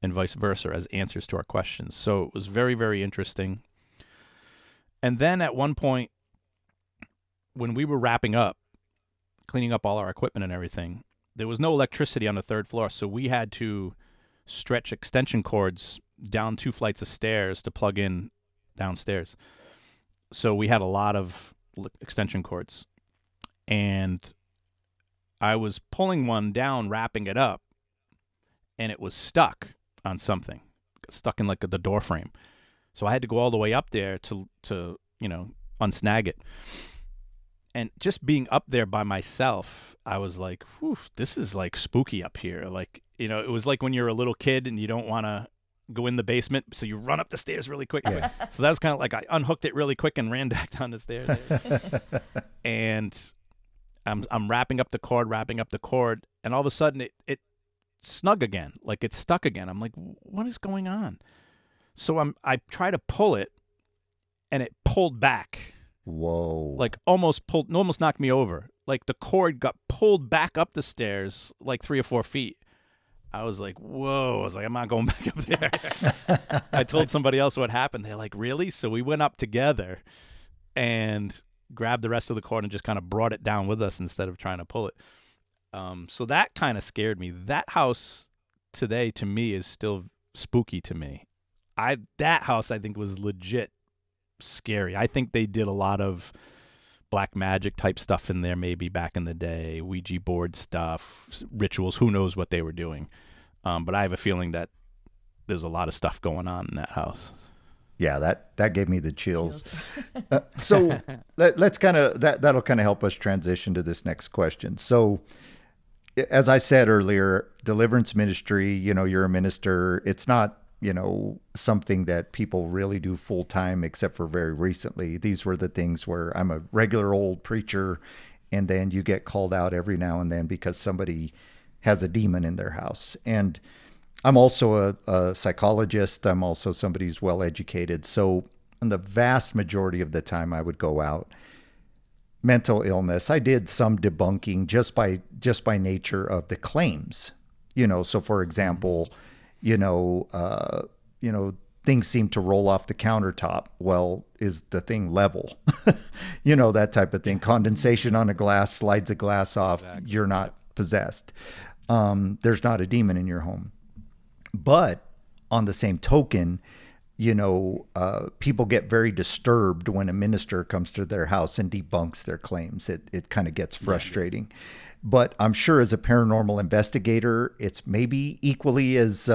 and vice versa, as answers to our questions. So it was very, very interesting. And then at one point, when we were wrapping up, cleaning up all our equipment and everything, there was no electricity on the 3rd floor, so we had to stretch extension cords down 2 flights of stairs to plug in downstairs. So we had a lot of extension cords. And I was pulling one down, wrapping it up, and it was stuck on something, stuck in like the door frame. So I had to go all the way up there to unsnag it. And just being up there by myself, I was like, whew, this is like spooky up here. Like, it was like when you're a little kid and you don't want to go in the basement, so you run up the stairs really quick. Yeah. So that was kind of like I unhooked it really quick and ran back down the stairs. And I'm wrapping up the cord, and all of a sudden it snug again, like it's stuck again. I'm like, what is going on? So I try to pull it, and it pulled back. Whoa! Like almost knocked me over. Like the cord got pulled back up the stairs like 3 or 4 feet. I was like, whoa! I was like, I'm not going back up there. I told somebody else what happened. They're like, really? So we went up together, and grabbed the rest of the cord and just kind of brought it down with us instead of trying to pull it. So that kind of scared me. That house today, to me, is still spooky to me. That house, I think, was legit scary. I think they did a lot of black magic type stuff in there maybe back in the day, Ouija board stuff, rituals, who knows what they were doing. But I have a feeling that there's a lot of stuff going on in that house. Yeah, that gave me the chills. So let's kind of, that'll kind of help us transition to this next question. So as I said earlier, Deliverance ministry, you're a minister. It's not, something that people really do full time, except for very recently. These were the things where I'm a regular old preacher, and then you get called out every now and then because somebody has a demon in their house. And I'm also a psychologist. I'm also somebody who's well-educated. So in the vast majority of the time I would go out, mental illness, I did some debunking just by nature of the claims. So for example, things seem to roll off the countertop. Well, is the thing level? That type of thing. Condensation on a glass slides a glass off. Exactly. You're not possessed. There's not a demon in your home. But on the same token, people get very disturbed when a minister comes to their house and debunks their claims. It kind of gets frustrating. But I'm sure as a paranormal investigator, it's maybe equally as,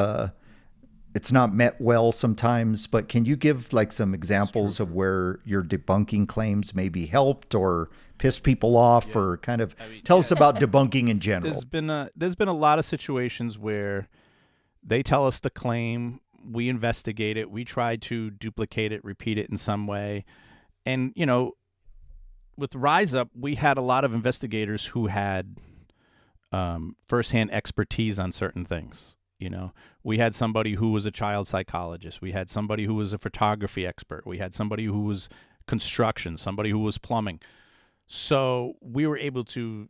it's not met well sometimes, but can you give like some examples of where your debunking claims maybe helped or pissed people off or kind of tell us about debunking in general? There's been a lot of situations where they tell us the claim, we investigate it, we try to duplicate it, repeat it in some way. And, with Rise Up, we had a lot of investigators who had firsthand expertise on certain things. We had somebody who was a child psychologist. We had somebody who was a photography expert. We had somebody who was construction, somebody who was plumbing. So we were able to,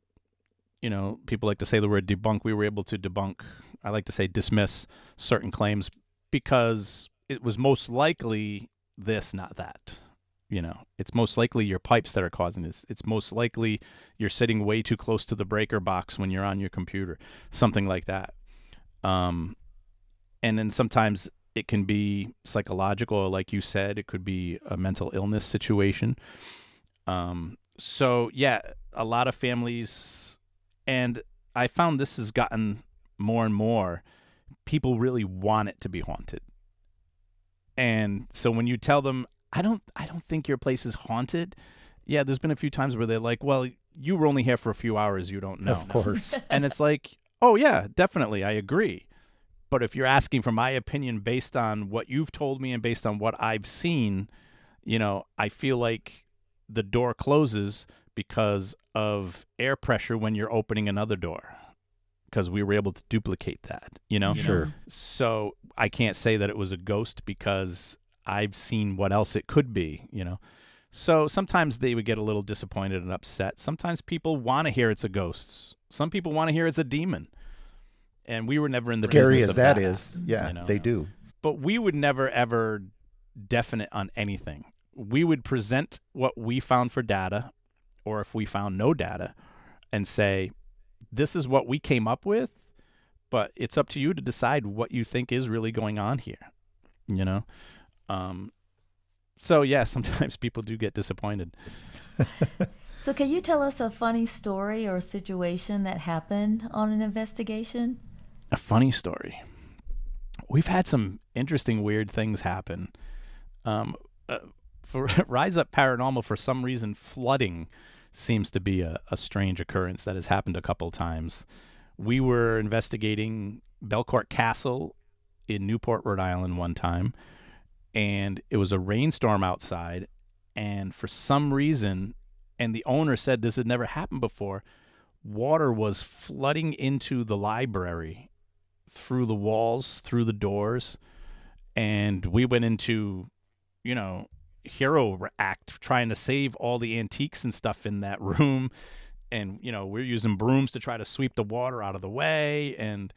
people like to say the word debunk. We were able to debunk, I like to say dismiss certain claims because it was most likely this, not that. It's most likely your pipes that are causing this. It's most likely you're sitting way too close to the breaker box when you're on your computer, something like that. And then sometimes it can be psychological, or like you said, it could be a mental illness situation. So yeah, a lot of families, and I found this has gotten more and more, people really want it to be haunted. And so when you tell them, I don't think your place is haunted. Yeah, there's been a few times where they're like, well, you were only here for a few hours, you don't know. Of course. And it's like, oh yeah, definitely, I agree. But if you're asking for my opinion based on what you've told me and based on what I've seen, I feel like the door closes because of air pressure when you're opening another door, because we were able to duplicate that, Sure. So I can't say that it was a ghost because I've seen what else it could be, So sometimes they would get a little disappointed and upset. Sometimes people want to hear it's a ghost. Some people want to hear it's a demon. And we were never in the scary business as of that is. Yeah, they do. But we would never, ever definite on anything. We would present what we found for data, or if we found no data, and say, this is what we came up with, but it's up to you to decide what you think is really going on here, So yeah, sometimes people do get disappointed. So can you tell us a funny story or situation that happened on an investigation? A funny story. We've had some interesting, weird things happen. For Rise Up Paranormal, for some reason, flooding seems to be a strange occurrence that has happened a couple times. We were investigating Belcourt Castle in Newport, Rhode Island one time, and it was a rainstorm outside, and for some reason, and the owner said this had never happened before, water was flooding into the library through the walls, through the doors, and we went into, hero act trying to save all the antiques and stuff in that room, and we're using brooms to try to sweep the water out of the way, and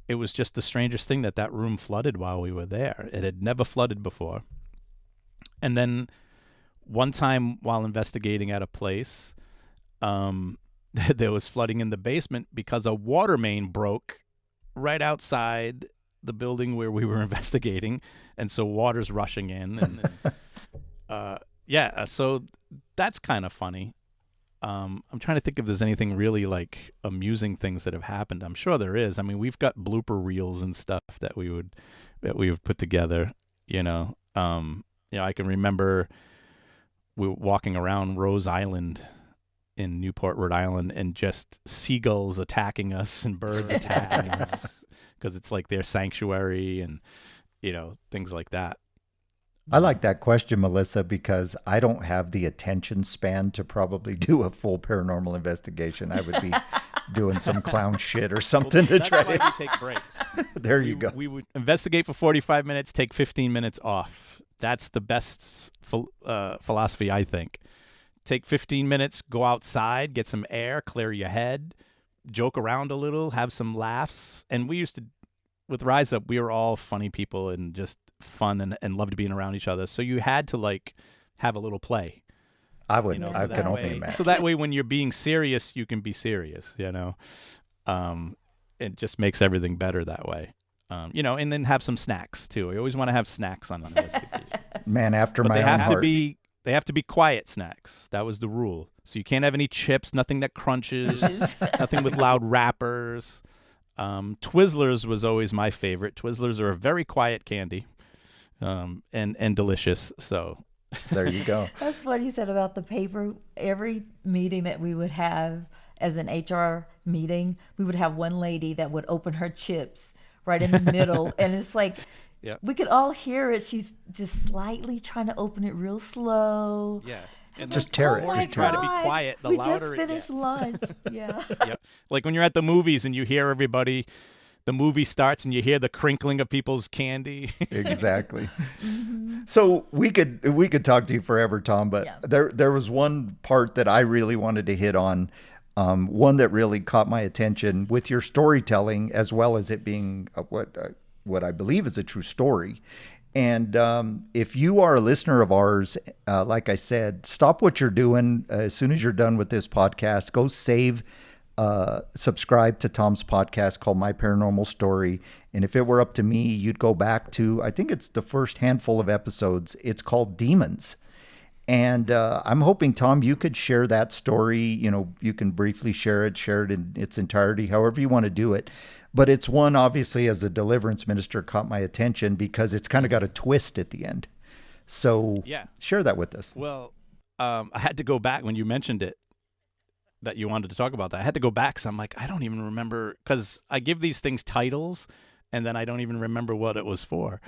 it was just the strangest thing that room flooded while we were there. It had never flooded before. And then one time while investigating at a place, there was flooding in the basement because a water main broke right outside the building where we were investigating, and so water's rushing in. And so that's kind of funny. I'm trying to think if there's anything really like amusing things that have happened. I'm sure there is. I mean, we've got blooper reels and stuff that we would put together. I can remember we were walking around Rose Island in Newport, Rhode Island, and just seagulls attacking us and birds attacking us because it's like their sanctuary and things like that. I like that question, Melissa, because I don't have the attention span to probably do a full paranormal investigation. I would be doing some clown shit or something to try. That's why we take breaks. There you go. We would investigate for 45 minutes, take 15 minutes off. That's the best philosophy, I think. Take 15 minutes, go outside, get some air, clear your head, joke around a little, have some laughs. And we used to, with Rise Up, we were all funny people and just fun and loved being around each other. So you had to have a little play. I would. I can only imagine. So that way, when you're being serious, you can be serious. It just makes everything better that way. And then have some snacks too. I always want to have snacks on investigation. Man after But my they own have heart. they have to be quiet snacks. That was the rule. So you can't have any chips, nothing that crunches, nothing with loud wrappers. Twizzlers was always my favorite. Twizzlers are a very quiet candy, and delicious. So There you go. That's what he said about the paper. Every meeting that we would have as an HR meeting, we would have one lady that would open her chips right in the middle. And it's like, Yep. we could all hear it. She's just slightly trying to open it real slow. yeah. And Just the tear it. more Just you try tear to be God, quiet, the we louder just it finished gets. lunch. Yeah. Yep. Like when you're at the movies and you hear everybody, the movie starts and you hear the crinkling of people's candy. Exactly. So we could talk to you forever, Tom, but Yeah. there was one part that I really wanted to hit on, one that really caught my attention with your storytelling, as well as it being what I believe is a true story. And if you are a listener of ours, like I said, stop what you're doing as soon as you're done with this podcast. Go subscribe to Tom's podcast called My Paranormal Story. And if it were up to me, you'd go back to, I think it's the first handful of episodes. It's called Demons. And I'm hoping, Tom, you could share that story. You can briefly share it in its entirety, however you want to do it. But it's one, obviously, as a deliverance minister, caught my attention because it's kind of got a twist at the end. So Yeah. share that with us. Well, I had to go back when you mentioned it, that you wanted to talk about that. I had to go back because I'm like, I don't even remember, because I give these things titles and then I don't even remember what it was for.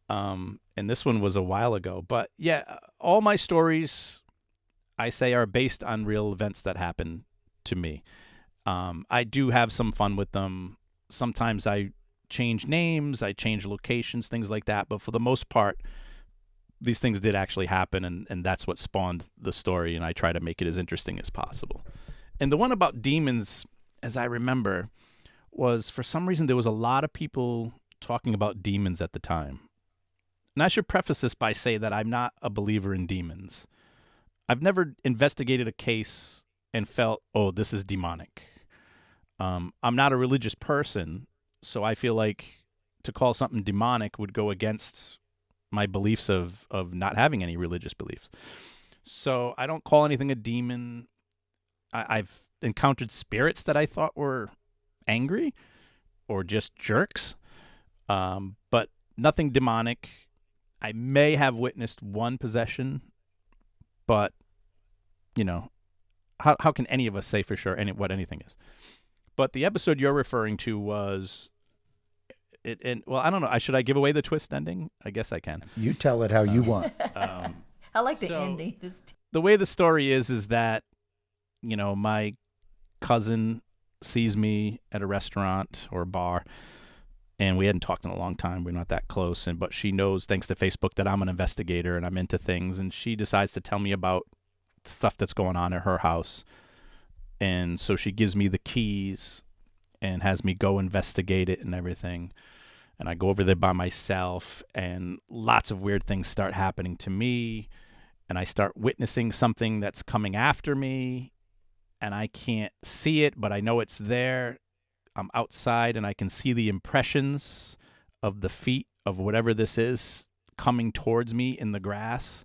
And this one was a while ago. But yeah, all my stories, I say, are based on real events that happened to me. I do have some fun with them. Sometimes I change names, I change locations, things like that. But for the most part, these things did actually happen, and that's what spawned the story, and I try to make it as interesting as possible. And the one about demons, as I remember, was for some reason there was a lot of people talking about demons at the time. And I should preface this by saying that I'm not a believer in demons. I've never investigated a case and felt, oh, this is demonic. I'm not a religious person, so I feel like to call something demonic would go against my beliefs of not having any religious beliefs. So I don't call anything a demon. I've encountered spirits that I thought were angry or just jerks, but nothing demonic. I may have witnessed one possession, but, how can any of us say for sure what anything is? But the episode you're referring to was... well, I don't know. Should I give away the twist ending? I guess I can. You tell it how you want. I like the ending. The way the story is that, my cousin sees me at a restaurant or a bar, and we hadn't talked in a long time. We're not that close, but she knows, thanks to Facebook, that I'm an investigator and I'm into things, and she decides to tell me about stuff that's going on at her house. And so she gives me the keys and has me go investigate it and everything. And I go over there by myself, and lots of weird things start happening to me. And I start witnessing something that's coming after me, and I can't see it, but I know it's there. I'm outside, and I can see the impressions of the feet of whatever this is coming towards me in the grass.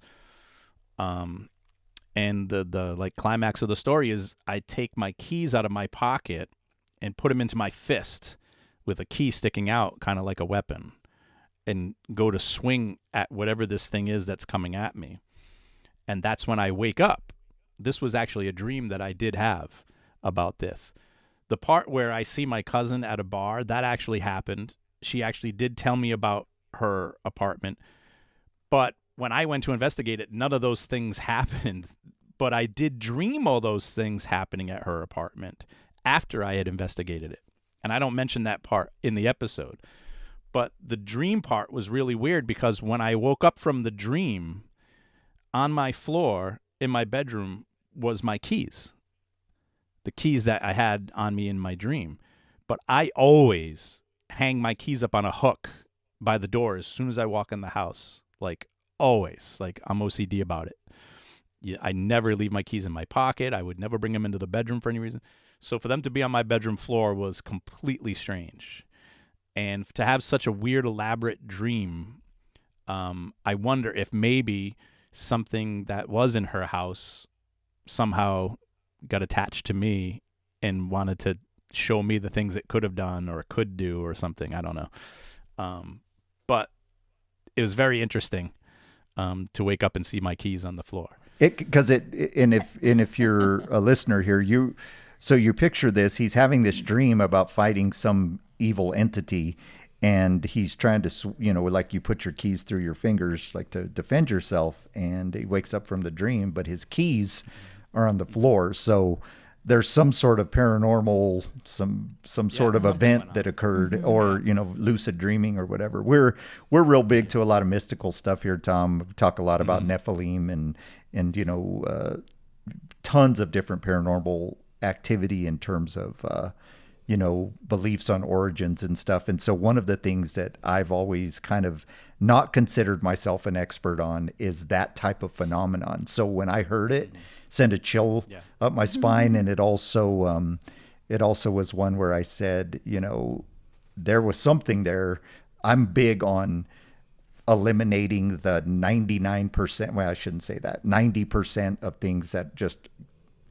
And the climax of the story is I take my keys out of my pocket and put them into my fist with a key sticking out, kind of like a weapon, and go to swing at whatever this thing is that's coming at me. And that's when I wake up. This was actually a dream that I did have about this. The part where I see my cousin at a bar, that actually happened. She actually did tell me about her apartment. But when I went to investigate it, none of those things happened. But I did dream all those things happening at her apartment after I had investigated it. And I don't mention that part in the episode. But the dream part was really weird because when I woke up from the dream, on my floor in my bedroom was my keys. The keys that I had on me in my dream. But I always hang my keys up on a hook by the door as soon as I walk in the house. Like, always. Like, I'm OCD about it. Yeah, I never leave my keys in my pocket. I would never bring them into the bedroom for any reason. So for them to be on my bedroom floor was completely strange. And to have such a weird, elaborate dream, I wonder if maybe something that was in her house somehow got attached to me and wanted to show me the things it could have done or could do or something. I don't know. But it was very interesting to wake up and see my keys on the floor. If you're a listener here, you picture this, he's having this dream about fighting some evil entity, and he's trying to, like you put your keys through your fingers, like to defend yourself, and he wakes up from the dream, but his keys are on the floor. So there's some sort of paranormal, some sort of event that occurred, or, lucid dreaming or whatever. We're real big to a lot of mystical stuff here, Tom. We talk a lot about Nephilim and tons of different paranormal activity in terms of, beliefs on origins and stuff. And so one of the things that I've always kind of not considered myself an expert on is that type of phenomenon. So when I heard it, sent a chill up my spine. And it also was one where I said, there was something there. I'm big on eliminating the 99%. Well, I shouldn't say that. 90% of things that just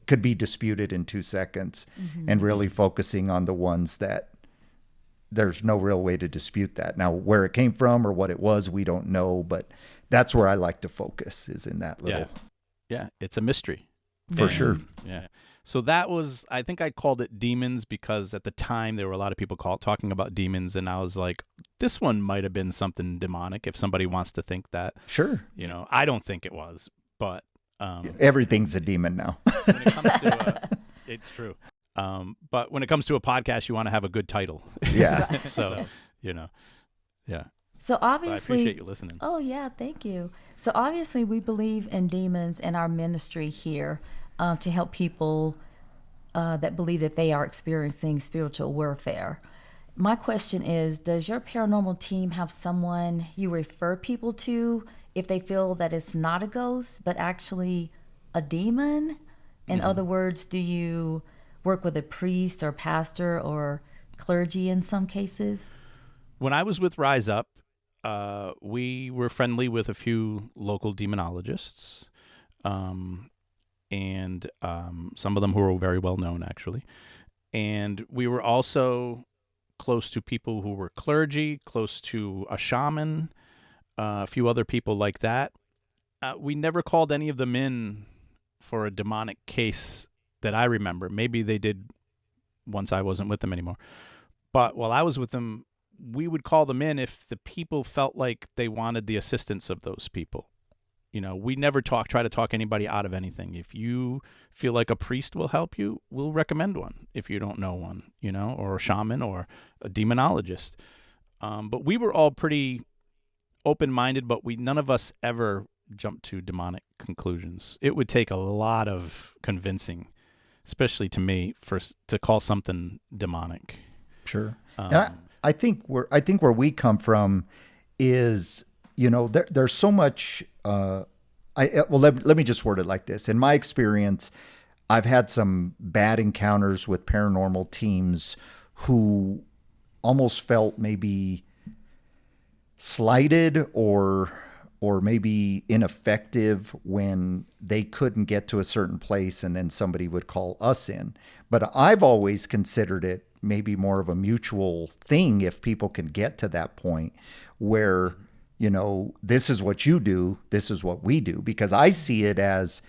could be disputed in 2 seconds, and really focusing on the ones that there's no real way to dispute that. Now, where it came from or what it was, we don't know, but that's where I like to focus, is in that little. Yeah, it's a mystery. For sure. Yeah. So that was, I think I called it demons because at the time there were a lot of people talking about demons, and I was like, this one might have been something demonic if somebody wants to think that. Sure. I don't think it was, but everything's a demon now. When it comes to it's true. But when it comes to a podcast, you want to have a good title. Yeah. So, yeah. So obviously, I appreciate you listening. Oh yeah, thank you. So obviously, we believe in demons in our ministry here to help people that believe that they are experiencing spiritual warfare. My question is, does your paranormal team have someone you refer people to if they feel that it's not a ghost, but actually a demon? In other words, do you work with a priest or pastor or clergy in some cases? When I was with Rise Up, we were friendly with a few local demonologists, and some of them who were very well known, actually. And we were also close to people who were clergy, close to a shaman, a few other people like that. We never called any of them in for a demonic case that I remember. Maybe they did once I wasn't with them anymore. But while I was with them, we would call them in if the people felt like they wanted the assistance of those people. We never try to talk anybody out of anything. If you feel like a priest will help you, we'll recommend one if you don't know one, or a shaman or a demonologist. But we were all pretty open-minded, but none of us ever jumped to demonic conclusions. It would take a lot of convincing, especially to me, to call something demonic. Sure. And I think where we come from is, there's so much. Let me just word it like this. In my experience, I've had some bad encounters with paranormal teams who almost felt maybe slighted or maybe ineffective when they couldn't get to a certain place, and then somebody would call us in. But I've always considered it maybe more of a mutual thing if people can get to that point where, this is what you do, this is what we do. Because I see it as,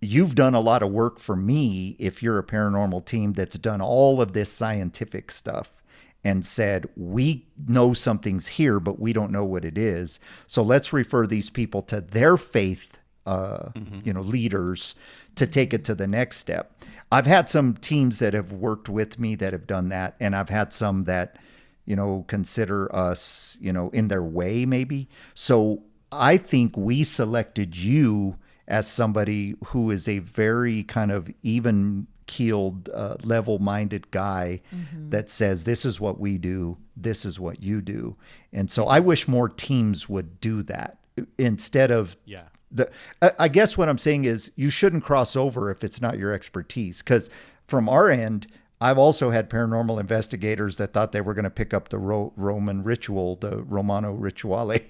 you've done a lot of work for me if you're a paranormal team that's done all of this scientific stuff and said, we know something's here, but we don't know what it is. So let's refer these people to their faith, leaders to take it to the next step. I've had some teams that have worked with me that have done that. And I've had some that, consider us, in their way maybe. So I think we selected you as somebody who is a very kind of even-keeled, level-minded guy that says, this is what we do, this is what you do. And so I wish more teams would do that instead of I guess what I'm saying is you shouldn't cross over if it's not your expertise. Because from our end, I've also had paranormal investigators that thought they were going to pick up the Roman ritual, the Romano Rituale,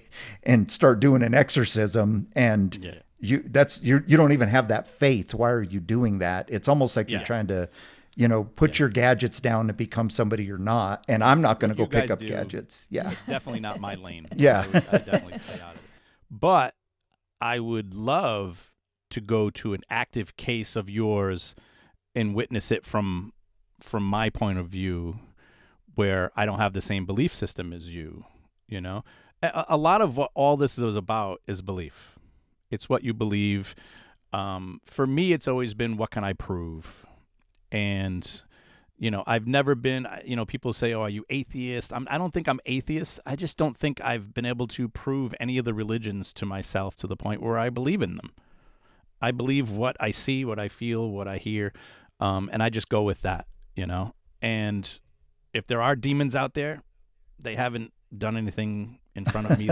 and start doing an exorcism. And you don't even have that faith. Why are you doing that? It's almost like you're trying to, put your gadgets down and become somebody you're not. And I'm not going to go pick up gadgets. Yeah. It's definitely not my lane. Yeah. I definitely stay out of it. But I would love to go to an active case of yours and witness it from my point of view, where I don't have the same belief system as you. A lot of what all this is about is belief. It's what you believe. For me, it's always been, what can I prove? And I've never been, people say, oh, are you atheist? I don't think I'm atheist. I just don't think I've been able to prove any of the religions to myself to the point where I believe in them. I believe what I see, what I feel, what I hear, and I just go with that, And if there are demons out there, they haven't done anything in front of me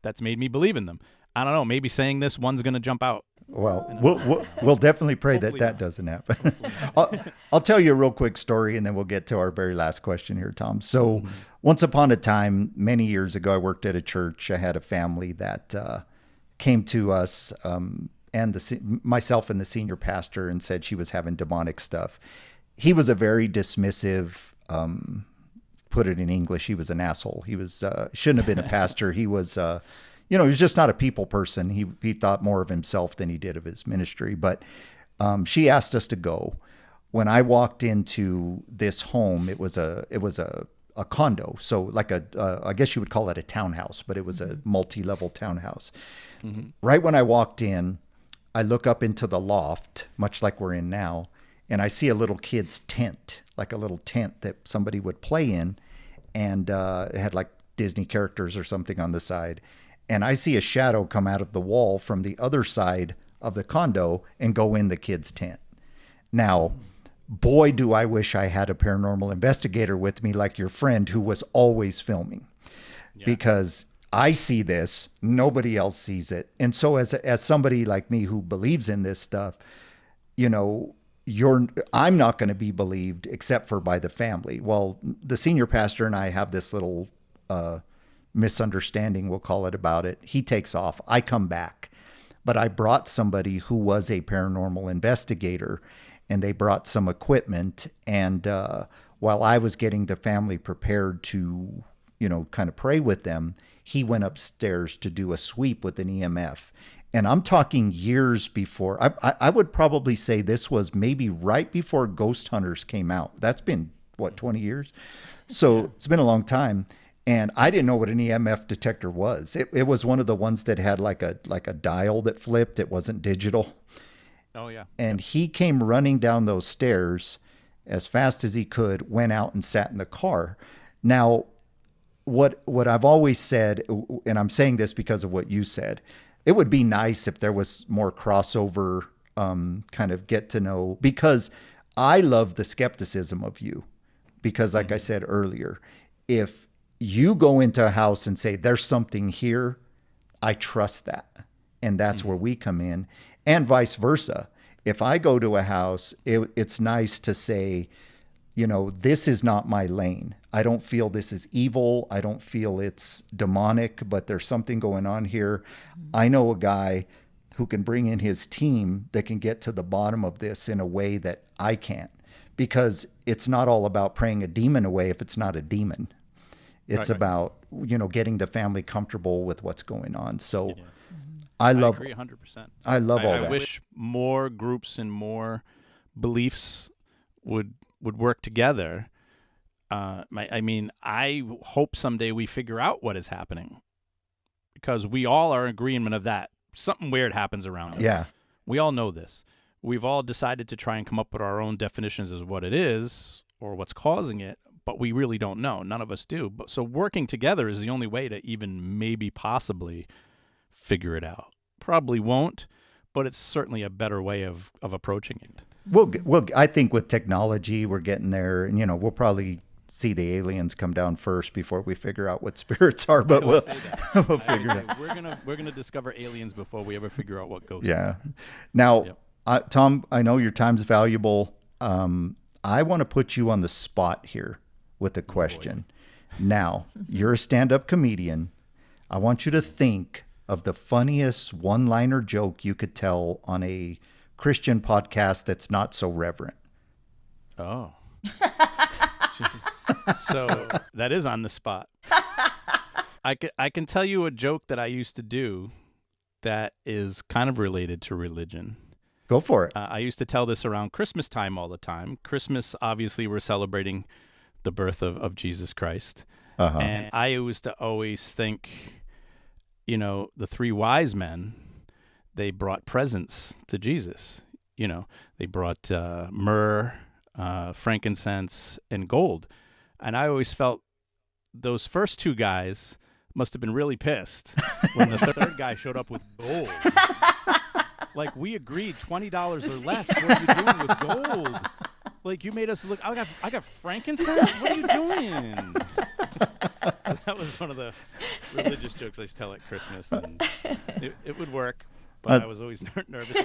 that's made me believe in them. I don't know. Maybe saying this, one's going to jump out. Well, we'll definitely pray that doesn't happen. I'll tell you a real quick story, and then we'll get to our very last question here, Tom. So once upon a time, many years ago, I worked at a church. I had a family that came to us, and myself and the senior pastor, and said she was having demonic stuff. He was a very dismissive, put it in English, he was an asshole. He was shouldn't have been a pastor. He was he was just not a people person. He thought more of himself than he did of his ministry. But she asked us to go. When I walked into this home, it was a condo. So like I guess you would call it a townhouse, but it was a multi-level townhouse. Mm-hmm. Right when I walked in, I look up into the loft, much like we're in now, and I see a little kid's tent, like a little tent that somebody would play in, and it had like Disney characters or something on the side. And I see a shadow come out of the wall from the other side of the condo and go in the kid's tent. Now, boy, do I wish I had a paranormal investigator with me like your friend who was always filming. Yeah. Because I see this, nobody else sees it. And so as somebody like me who believes in this stuff, I'm not going to be believed except for by the family. Well, the senior pastor and I have this little misunderstanding, we'll call it, about it. He takes off. I come back. But I brought somebody who was a paranormal investigator, and they brought some equipment. And while I was getting the family prepared to, kind of pray with them, he went upstairs to do a sweep with an EMF. And I'm talking years before. I would probably say this was maybe right before Ghost Hunters came out. That's been, 20 years? So It's been a long time. And I didn't know what an EMF detector was. It was one of the ones that had like a dial that flipped. It wasn't digital. Oh, yeah. And he came running down those stairs as fast as he could, went out and sat in the car. Now, what I've always said, and I'm saying this because of what you said, it would be nice if there was more crossover, kind of get to know, because I love the skepticism of you. Because like I said earlier, if you go into a house and say, there's something here, I trust that. And that's where we come in. And vice versa. If I go to a house, it's nice to say, this is not my lane. I don't feel this is evil. I don't feel it's demonic, but there's something going on here. I know a guy who can bring in his team that can get to the bottom of this in a way that I can't. Because it's not all about praying a demon away if it's not a demon. It's right. About, getting the family comfortable with what's going on. So I agree 100%. I love all that. I wish more groups and more beliefs would work together. I hope someday we figure out what is happening, because we all are in agreement of that. Something weird happens around us. Yeah. We all know this. We've all decided to try and come up with our own definitions as what it is or what's causing it, but we really don't know. None of us do. So working together is the only way to even maybe possibly figure it out. Probably won't, but it's certainly a better way of approaching it. Well, I think with technology, we're getting there, and we'll probably see the aliens come down first before we figure out what spirits are. But we'll figure it out. We're gonna discover aliens before we ever figure out what ghosts. Yeah. Now, Tom, I know your time's valuable. I want to put you on the spot here with a question. Now, you're a stand-up comedian. I want you to think of the funniest one-liner joke you could tell on a Christian podcast that's not so reverent. Oh. So that is on the spot. I can tell you a joke that I used to do that is kind of related to religion. Go for it. I used to tell this around Christmas time all the time. Christmas, obviously, we're celebrating the birth of Jesus Christ. Uh-huh. And I used to always think, the three wise men, they brought presents to Jesus. They brought myrrh, frankincense, and gold. And I always felt those first two guys must have been really pissed when the third guy showed up with gold. Like, we agreed $20 or less. What are you doing with gold? Like, you made us look. I got frankincense. What are you doing? So that was one of the religious jokes I used to tell at Christmas, and it would work, but I was always nervous.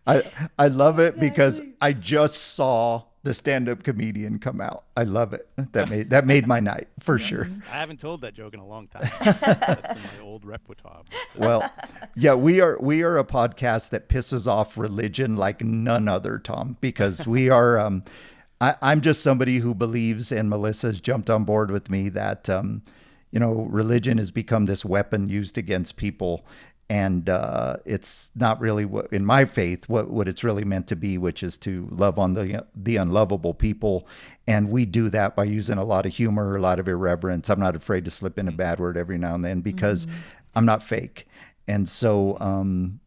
I love it because I just saw the stand-up comedian come out. I love it. That made my night for sure. I haven't told that joke in a long time. That's in my old repertoire. Well, yeah, we are a podcast that pisses off religion like none other, Tom, because we are. I'm just somebody who believes, and Melissa's jumped on board with me that religion has become this weapon used against people. And it's not really what, in my faith, what it's really meant to be, which is to love on the unlovable people. And we do that by using a lot of humor, a lot of irreverence. I'm not afraid to slip in a bad word every now and then because I'm not fake. And so,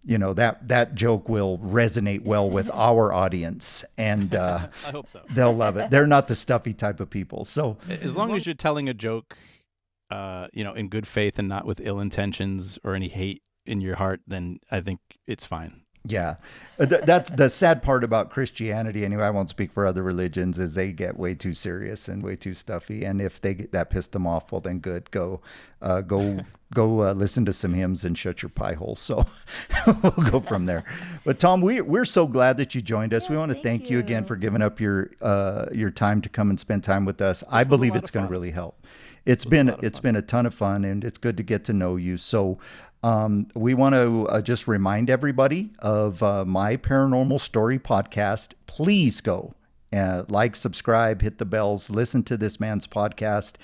that joke will resonate well with our audience, and I hope so. They'll love it. They're not the stuffy type of people. So as long as you're telling a joke, in good faith and not with ill intentions or any hate in your heart, then I think it's fine. Yeah. That's the sad part about Christianity. Anyway, I won't speak for other religions, is they get way too serious and way too stuffy. And if that pissed them off, well, then good. Go listen to some hymns and shut your pie hole. So we'll go from there. But Tom, we're so glad that you joined us. Yes, we want to thank you again for giving up your time to come and spend time with us. I believe it's going to really help. It's been a ton of fun, and it's good to get to know you. So we want to just remind everybody of My Paranormal Story podcast. Please go subscribe, hit the bells, listen to this man's podcast.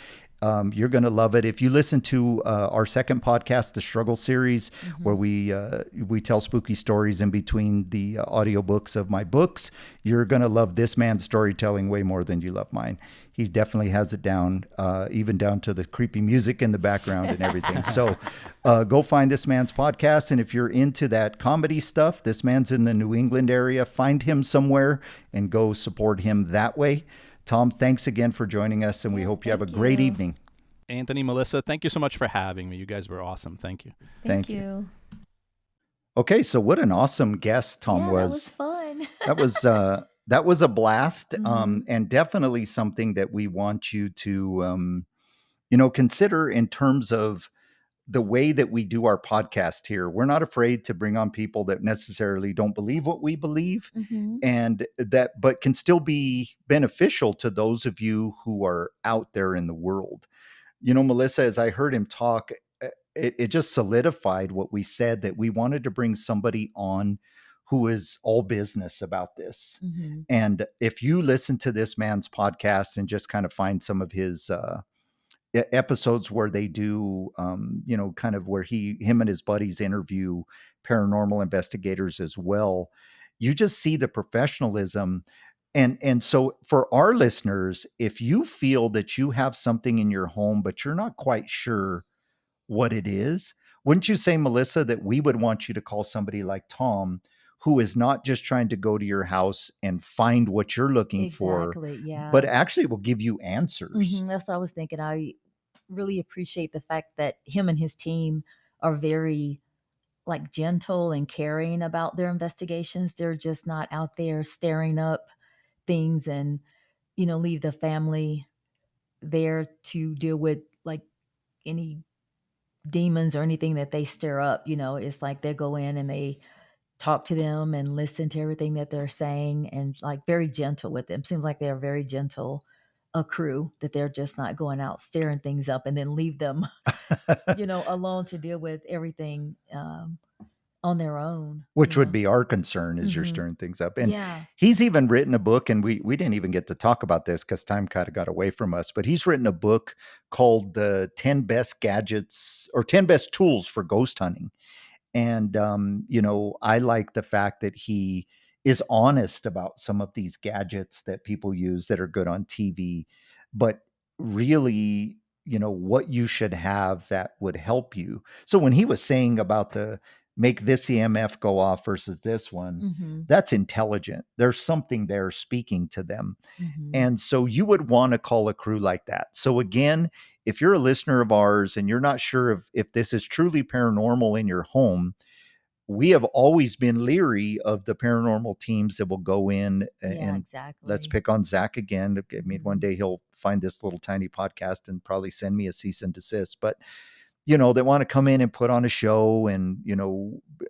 You're going to love it. If you listen to our second podcast, the Struggle series, where we tell spooky stories in between the audiobooks of my books, you're going to love this man's storytelling way more than you love mine. He definitely has it down, even down to the creepy music in the background and everything. So go find this man's podcast. And if you're into that comedy stuff, this man's in the New England area, find him somewhere and go support him that way. Tom, thanks again for joining us, and we hope you have a great evening. Anthony, Melissa, thank you so much for having me. You guys were awesome. Thank you. Thank you. Okay, so what an awesome guest Tom was. That was fun. That was a blast, and definitely something that we want you to, consider in terms of the way that we do our podcast here. We're not afraid to bring on people that necessarily don't believe what we believe, but can still be beneficial to those of you who are out there in the world. Melissa, as I heard him talk, it just solidified what we said, that we wanted to bring somebody on who is all business about this. And if you listen to this man's podcast and just kind of find some of his episodes where they do, kind of where him and his buddies interview paranormal investigators as well, you just see the professionalism. And so for our listeners, if you feel that you have something in your home, but you're not quite sure what it is, wouldn't you say, Melissa, that we would want you to call somebody like Tom, who is not just trying to go to your house and find what you're looking for, but actually will give you answers. That's what I was thinking. I really appreciate the fact that him and his team are very gentle and caring about their investigations. They're just not out there staring up things and, leave the family there to deal with any demons or anything that they stir up. It's like they go in and they talk to them and listen to everything that they're saying, and like very gentle with them. Seems like they're very gentle, a crew, that they're just not going out stirring things up and then leave them, alone to deal with everything on their own. Which would be our concern, is you're stirring things up. And Yeah. he's even written a book, and we didn't even get to talk about this because time kind of got away from us, but he's written a book called The 10 Best Gadgets or 10 Best Tools for Ghost Hunting. And, I like the fact that he is honest about some of these gadgets that people use that are good on TV, but really, what you should have that would help you. So when he was saying about the make this EMF go off versus this one, that's intelligent. There's something there speaking to them. And so you would want to call a crew like that. So again, if you're a listener of ours and you're not sure if this is truly paranormal in your home, we have always been leery of the paranormal teams that will go in and exactly. Let's pick on Zach again. I mean, one day he'll find this little tiny podcast and probably send me a cease and desist, but they want to come in and put on a show and,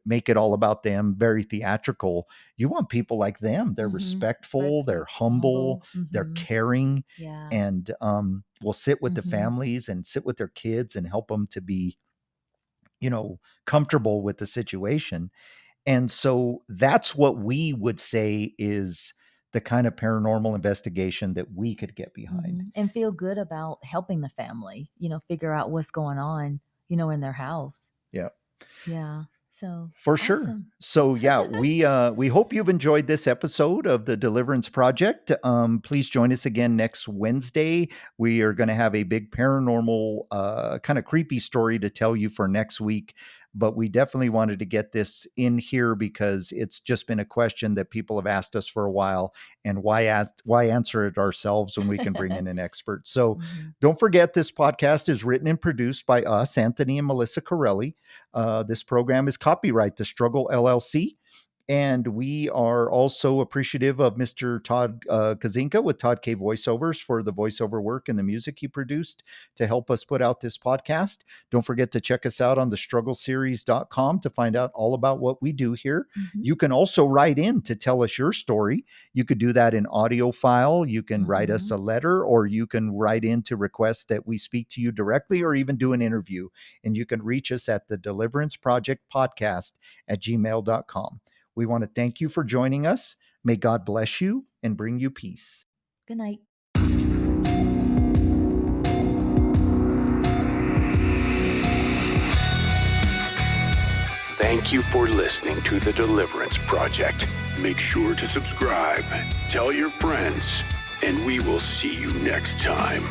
make it all about them, very theatrical. You want people like them. They're respectful, they're humble, they're caring, and will sit with the families and sit with their kids and help them to be, comfortable with the situation. And so that's what we would say is the kind of paranormal investigation that we could get behind. And feel good about helping the family, figure out what's going on, in their house. Yeah. Yeah. So for awesome. sure. So yeah, we hope you've enjoyed this episode of the Deliverance Project. Please join us again next Wednesday. We are going to have a big paranormal kind of creepy story to tell you for next week. But we definitely wanted to get this in here because it's just been a question that people have asked us for a while. And why answer it ourselves when we can bring in an expert? So don't forget, this podcast is written and produced by us, Anthony and Melissa Corelli. This program is copyright The Struggle LLC. And we are also appreciative of Mr. Todd Kozinka with Todd K Voiceovers for the voiceover work and the music he produced to help us put out this podcast. Don't forget to check us out on thestruggleseries.com to find out all about what we do here. You can also write in to tell us your story. You could do that in audio file. You can write us a letter, or you can write in to request that we speak to you directly, or even do an interview. And you can reach us at the Deliverance Project Podcast at gmail.com. We want to thank you for joining us. May God bless you and bring you peace. Good night. Thank you for listening to The Deliverance Project. Make sure to subscribe, tell your friends, and we will see you next time.